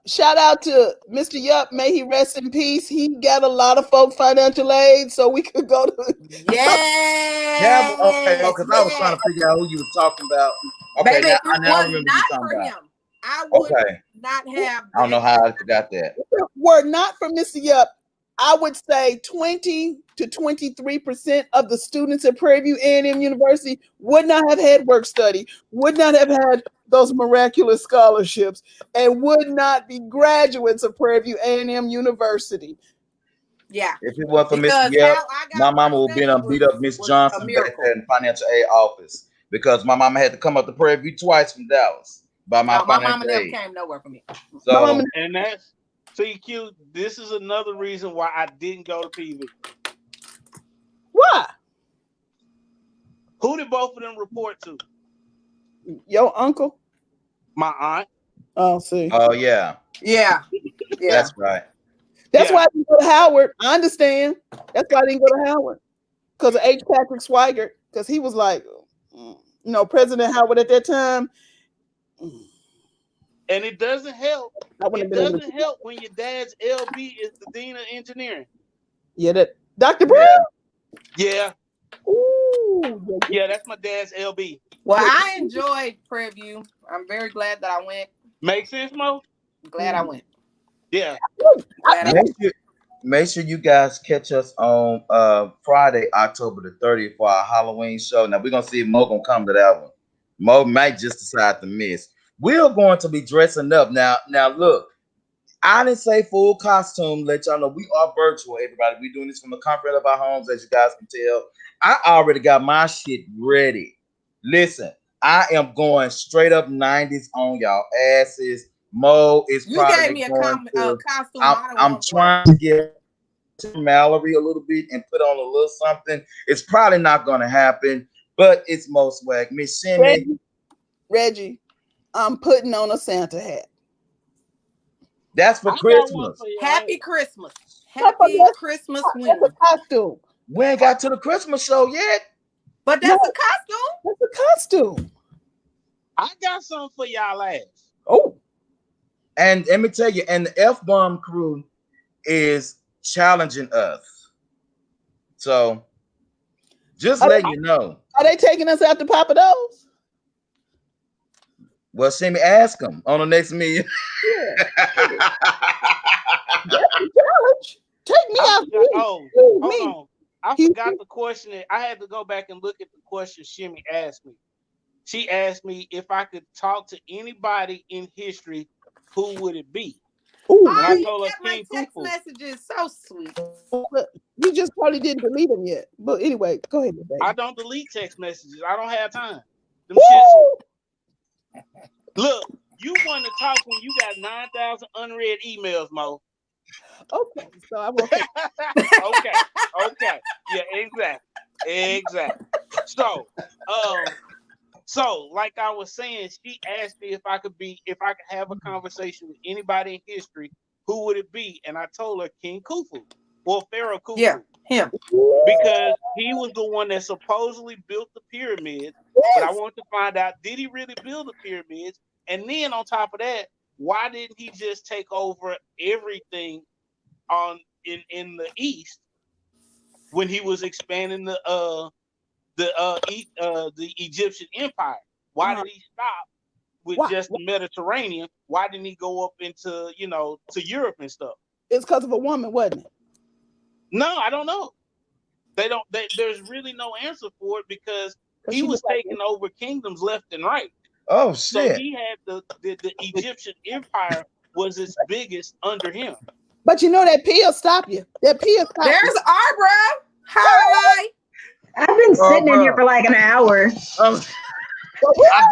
shout out to Mr. Yup. May he rest in peace. He got a lot of folk financial aid, so we could go to. Yeah. Okay, because I was trying to figure out who you were talking about. Okay, Baby, now I remember you not talking for about. him. I would Okay. not have. I don't know how I forgot that. Were not for Mr. Yup, I would say 20 to 23% of the students at Prairie View A&M University would not have had work study, would not have had those miraculous scholarships, and would not be graduates of Prairie View A&M University. Yeah. If it wasn't for Mr. Yep, my mama would have been beat up Miss Johnson back there in the financial aid office because my mama had to come up to Prairie View twice from Dallas by my my financial mama never aid. came nowhere for me. So, and that's CQ. This is another reason why I didn't go to PV. Why? Who did both of them report to? Your uncle? My aunt. Oh, see. Oh, yeah. Yeah. That's right. That's why I didn't go to Howard. I understand. That's why I didn't go to Howard. Because of H. Patrick Swigert. Because he was like, President Howard at that time. And it doesn't help. It doesn't help when your dad's LB is the dean of engineering. Yeah, Dr. Brown? Yeah. Ooh. Yeah, that's my dad's LB. Well, I enjoyed Prairie View. I'm very glad that I went. Make sense, Mo? Glad I went. Yeah. Glad I went. Make sure you guys catch us on Friday, October the 30th for our Halloween show. Now we're gonna see if Mo gonna come to that one. Mo might just decide to miss. We're going to be dressing up. Now look, I didn't say full costume. Let y'all know we are virtual, everybody. We're doing this from the comfort of our homes, as you guys can tell. I already got my shit ready. Listen, I am going straight up 90s on y'all asses. Mo is You probably gave me a going to. costume. I'm trying to get Mallory a little bit and put on a little something. It's probably not going to happen, but it's Mo swag. Miss Shimmy. Reggie, I'm putting on a Santa hat. That's for Christmas. Happy Christmas. Happy Christmas That's a costume. We ain't got to the Christmas show yet. But that's a costume. That's a costume. I got something for y'all ass. Oh. And let me tell you, and the F-Bomb crew is challenging us. So just letting you know. Are they taking us out to Papa Do's? Well, Shimmy, ask them on the next meeting. Yeah. That's a challenge. Take me out. Hold on. I forgot the question. I had to go back and look at the question Shimmy asked me. She asked me if I could talk to anybody in history, who would it be? Ooh, and I told her my text messages so sweet. You just probably didn't delete them yet. But anyway, go ahead, baby. I don't delete text messages. I don't have time. Them shits. Look, you want to talk when you got 9,000 unread emails, Mo. Okay, so I will. Okay. Yeah, exactly. So like I was saying, she asked me if I could have a conversation with anybody in history, who would it be? And I told her King Khufu, or Pharaoh Khufu. Yeah, him. Because he was the one that supposedly built the pyramids. But I want to find out, did he really build the pyramids? And then on top of that, why didn't he just take over everything in the East when he was expanding the Egyptian Empire? Why did he stop with just the Mediterranean? Why didn't he go up into to Europe and stuff? It's because of a woman, wasn't it? No, I don't know. There's really no answer for it because he was taking over kingdoms left and right. Oh shit! So he had the Egyptian Empire was its biggest under him. But you know that pill stop you. That pill stop you. There's Arbra. Hi. I've been sitting in here for like an hour. I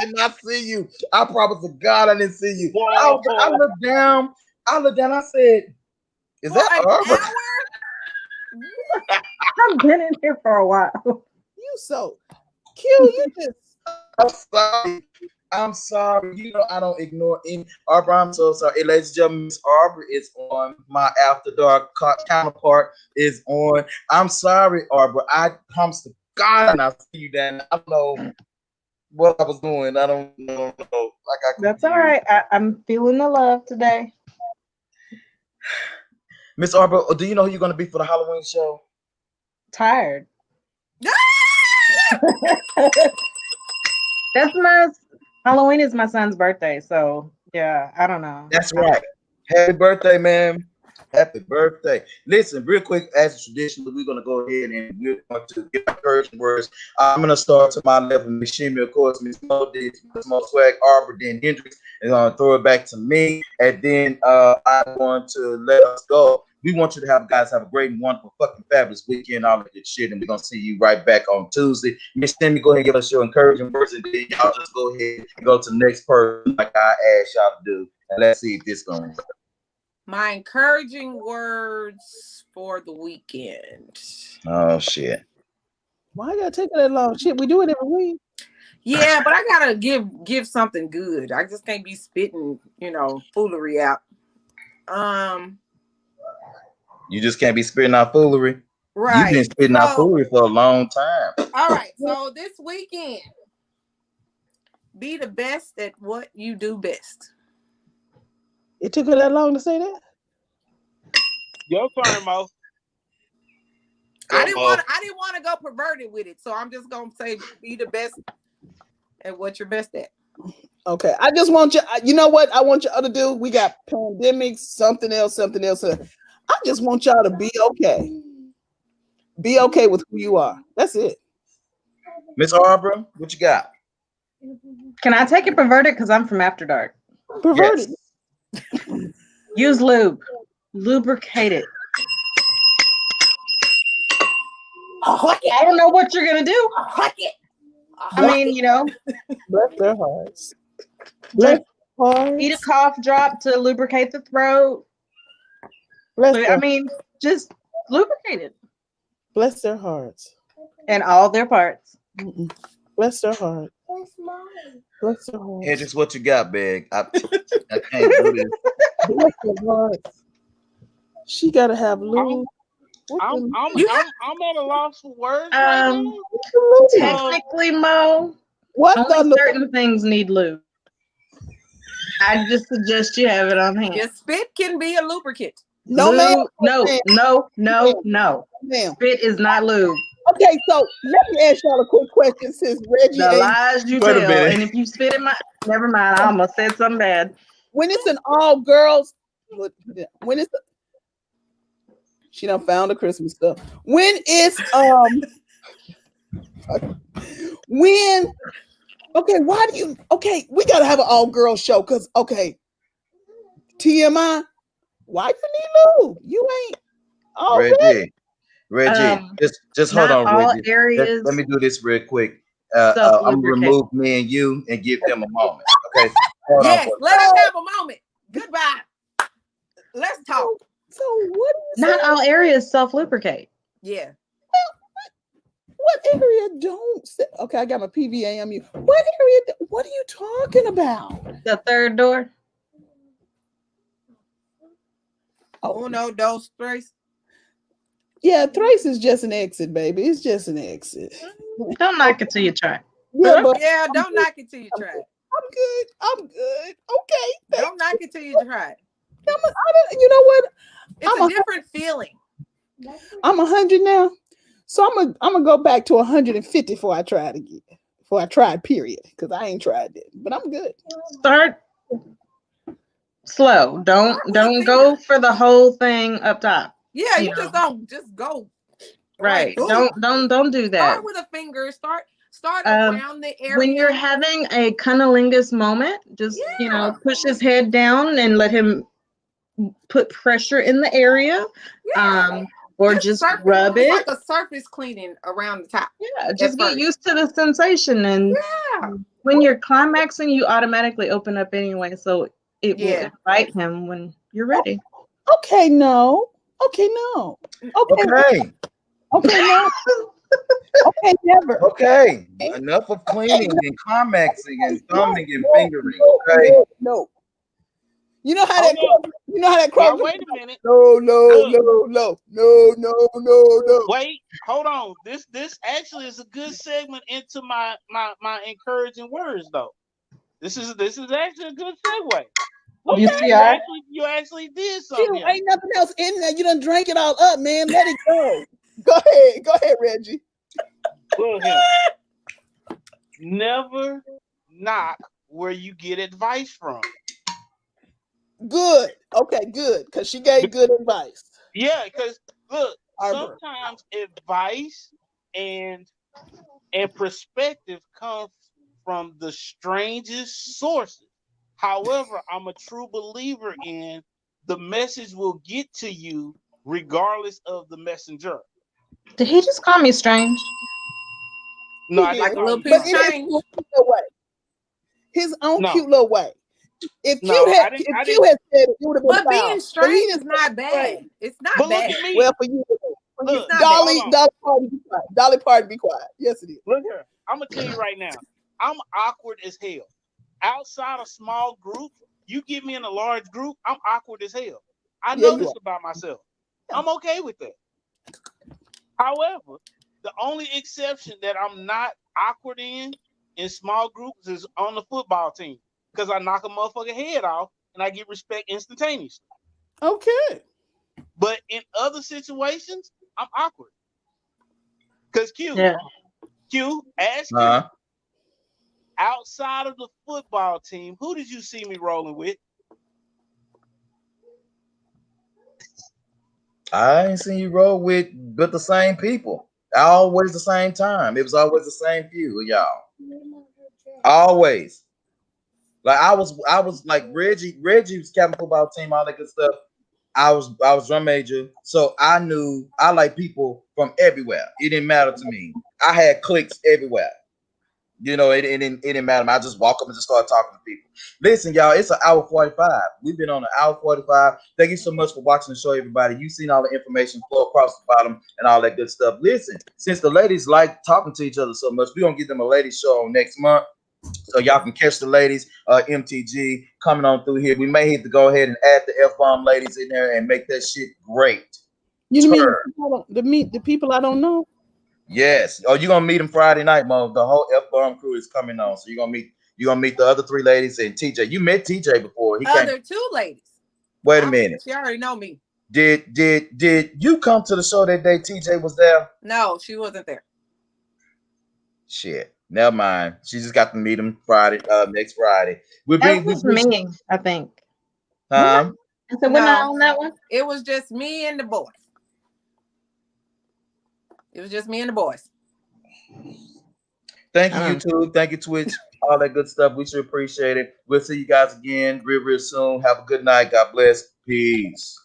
did not see you. I promise to God I didn't see you. I looked down. I said, "Is that Arbra?" I've been in here for a while. You so cute. You just. I'm sorry. I don't ignore any. Arbra, I'm so sorry. Ladies and gentlemen, Miss Arbra is on. My After Dark counterpart is on. I'm sorry, Arbra. I promise to God and I see you then. I don't know what I was doing. I don't know. That's all right. I'm feeling the love today. Miss Arbra, do you know who you're going to be for the Halloween show? Tired. Halloween is my son's birthday, so yeah, I don't know. That's right. Happy birthday, man. Happy birthday. Listen, real quick, as traditional, we're going to go ahead and we're going to give encouraging words. I'm going to start to my left with Miss Shimmy, of course, Miss Mo, Miss Mo Swag, Arbra, then Hendrix, and going to throw it back to me. And then I'm going to let us go. We want you to guys have a great and wonderful fucking fabulous weekend, all of this shit, and we're going to see you right back on Tuesday. Miss Shimmy, go ahead and give us your encouraging words, and then y'all just go ahead and go to the next person like I asked y'all to do, and let's see if this going to work. My encouraging words for the weekend. Oh shit! Why you gotta take that long? Shit, we do it every week. Yeah, but I gotta give something good. I just can't be spitting, foolery out. You just can't be spitting out foolery. Right. You've been spitting out foolery for a long time. All right. So this weekend, be the best at what you do best. It took her that long to say that? Your turn, Mo. I didn't want to go perverted with it, so I'm just gonna say be the best at what you're best at. Okay, I just want you. You know what I want y'all to do? We got pandemics, something else. I just want y'all to be okay. Be okay with who you are. That's it. Miss Arbor, what you got? Can I take it perverted? Because I'm from After Dark. Perverted. Yes. Use lube. Lubricate it. I don't know what you're gonna do. I mean, you know, Bless their hearts. Bless eat a cough drop to lubricate the throat. I mean, just lubricate it. Bless their hearts. And all their parts. Bless their heart. Bless their heart. Hey, just what you got, Big. I can't do this. Bless their hearts. She gotta have lube. I'm at a loss for words. Technically, Mo, only certain things need lube. I just suggest you have it on hand. Your spit can be a lubricant. No, lube, ma'am. No. Spit is not lube. Okay, so let me ask y'all a quick question since Reggie. The lies you tell, and if you spit in my, never mind. I almost said something bad. When it's an all girls, when it's she done found the Christmas stuff. When it's when why do you we gotta have an all girls show because TMI, why you need lube? You ain't Reggie, just hold on, Reggie. Areas let me do this real quick. I'm gonna remove me and you and give them a moment. Okay. Yes, let us have a moment. Goodbye. Let's talk. So what? Not all areas self-lubricate. Yeah. What area don't? Okay, I got my PVA on you. What area? What are you talking about? The third door. Uno, dos, tres. Yeah, thrice is just an exit, baby. It's just an exit. Don't knock it till you try. Yeah, don't knock it till you try it. I'm good. Okay. Don't knock it till you try it. You know what? It's a different feeling. I'm 100 now, so I'm gonna go back to 150 before I try it again. Before I try it, period, because I ain't tried it, but I'm good. Start slow. Don't go for the whole thing up top. Yeah, you just don't just go. Right. Like, Don't do that. Start with a finger. Start around the area. When you're having a cunnilingus moment, just push his head down and let him put pressure in the area. Or just rub it. It's like a surface cleaning around the top. Yeah, just get used to the sensation. And when you're climaxing, you automatically open up anyway. So it will invite him when you're ready. Okay, no. Okay, no. Okay. Okay, no. Okay, never. Okay. Enough of cleaning and climaxing and thumbing and fingering. Okay. No. You know how that cross. Wait a minute. No. Wait, hold on. This actually is a good segment into my encouraging words, though. This is actually a good segue. Okay, you actually did something. You ain't nothing else in there. You done drank it all up, man. Let it go. Go ahead, Reggie. Look here. Never knock where you get advice from. Good. Okay, good. Because she gave good advice. Yeah, because look, sometimes advice and perspective comes from the strangest sources. However, I'm a true believer in the message will get to you regardless of the messenger. Did he just call me strange? No, I like a little bit strange. His own cute little way. If you had said it, you would have been. But being strange is not bad. It's not bad. Well, for you, look, Dolly Parton, be quiet. Yes, it is. Look here, I'm gonna tell you right now. I'm awkward as hell. Outside of small groups, you get me in a large group, I'm awkward as hell. I know this about myself. I'm okay with that. However, the only exception that I'm not awkward in small groups is on the football team. Because I knock a motherfucker head off and I get respect instantaneously. Okay. But in other situations, I'm awkward. Cause Q, ask you, outside of the football team, who did you see me rolling with? I ain't seen you roll with but the same people. Always the same time. It was always the same few of y'all. Always. Like I was like Reggie was captain football team, all that good stuff. I was drum major, so I knew I like people from everywhere. It didn't matter to me. I had cliques everywhere. You know, it didn't matter. I just walk up and just start talking to people. Listen, y'all, it's an hour 45. We've been on an hour 45. Thank you so much for watching the show, everybody. You've seen all the information flow across the bottom and all that good stuff. Listen, since the ladies like talking to each other so much, we're going to give them a ladies show next month. So y'all can catch the ladies, MTG coming on through here. We may have to go ahead and add the F-bomb ladies in there and make that shit great. You mean the people I don't know? Yes. Oh, you're gonna meet them Friday night, Mo. The whole F-bomb crew is coming on. So you're gonna meet the other 3 ladies and TJ. You met TJ before. Other 2 ladies. Wait a minute. She already know me. Did you come to the show that day TJ was there? No, she wasn't there. Shit. Never mind. She just got to meet him Friday, next Friday. That was me, I think. Huh? I said, we're not on that one. It was just me and the boys. It was just me and the boys. Thank you, YouTube. Thank you, Twitch. All that good stuff. We should appreciate it. We'll see you guys again real soon. Have a good night. God bless. Peace.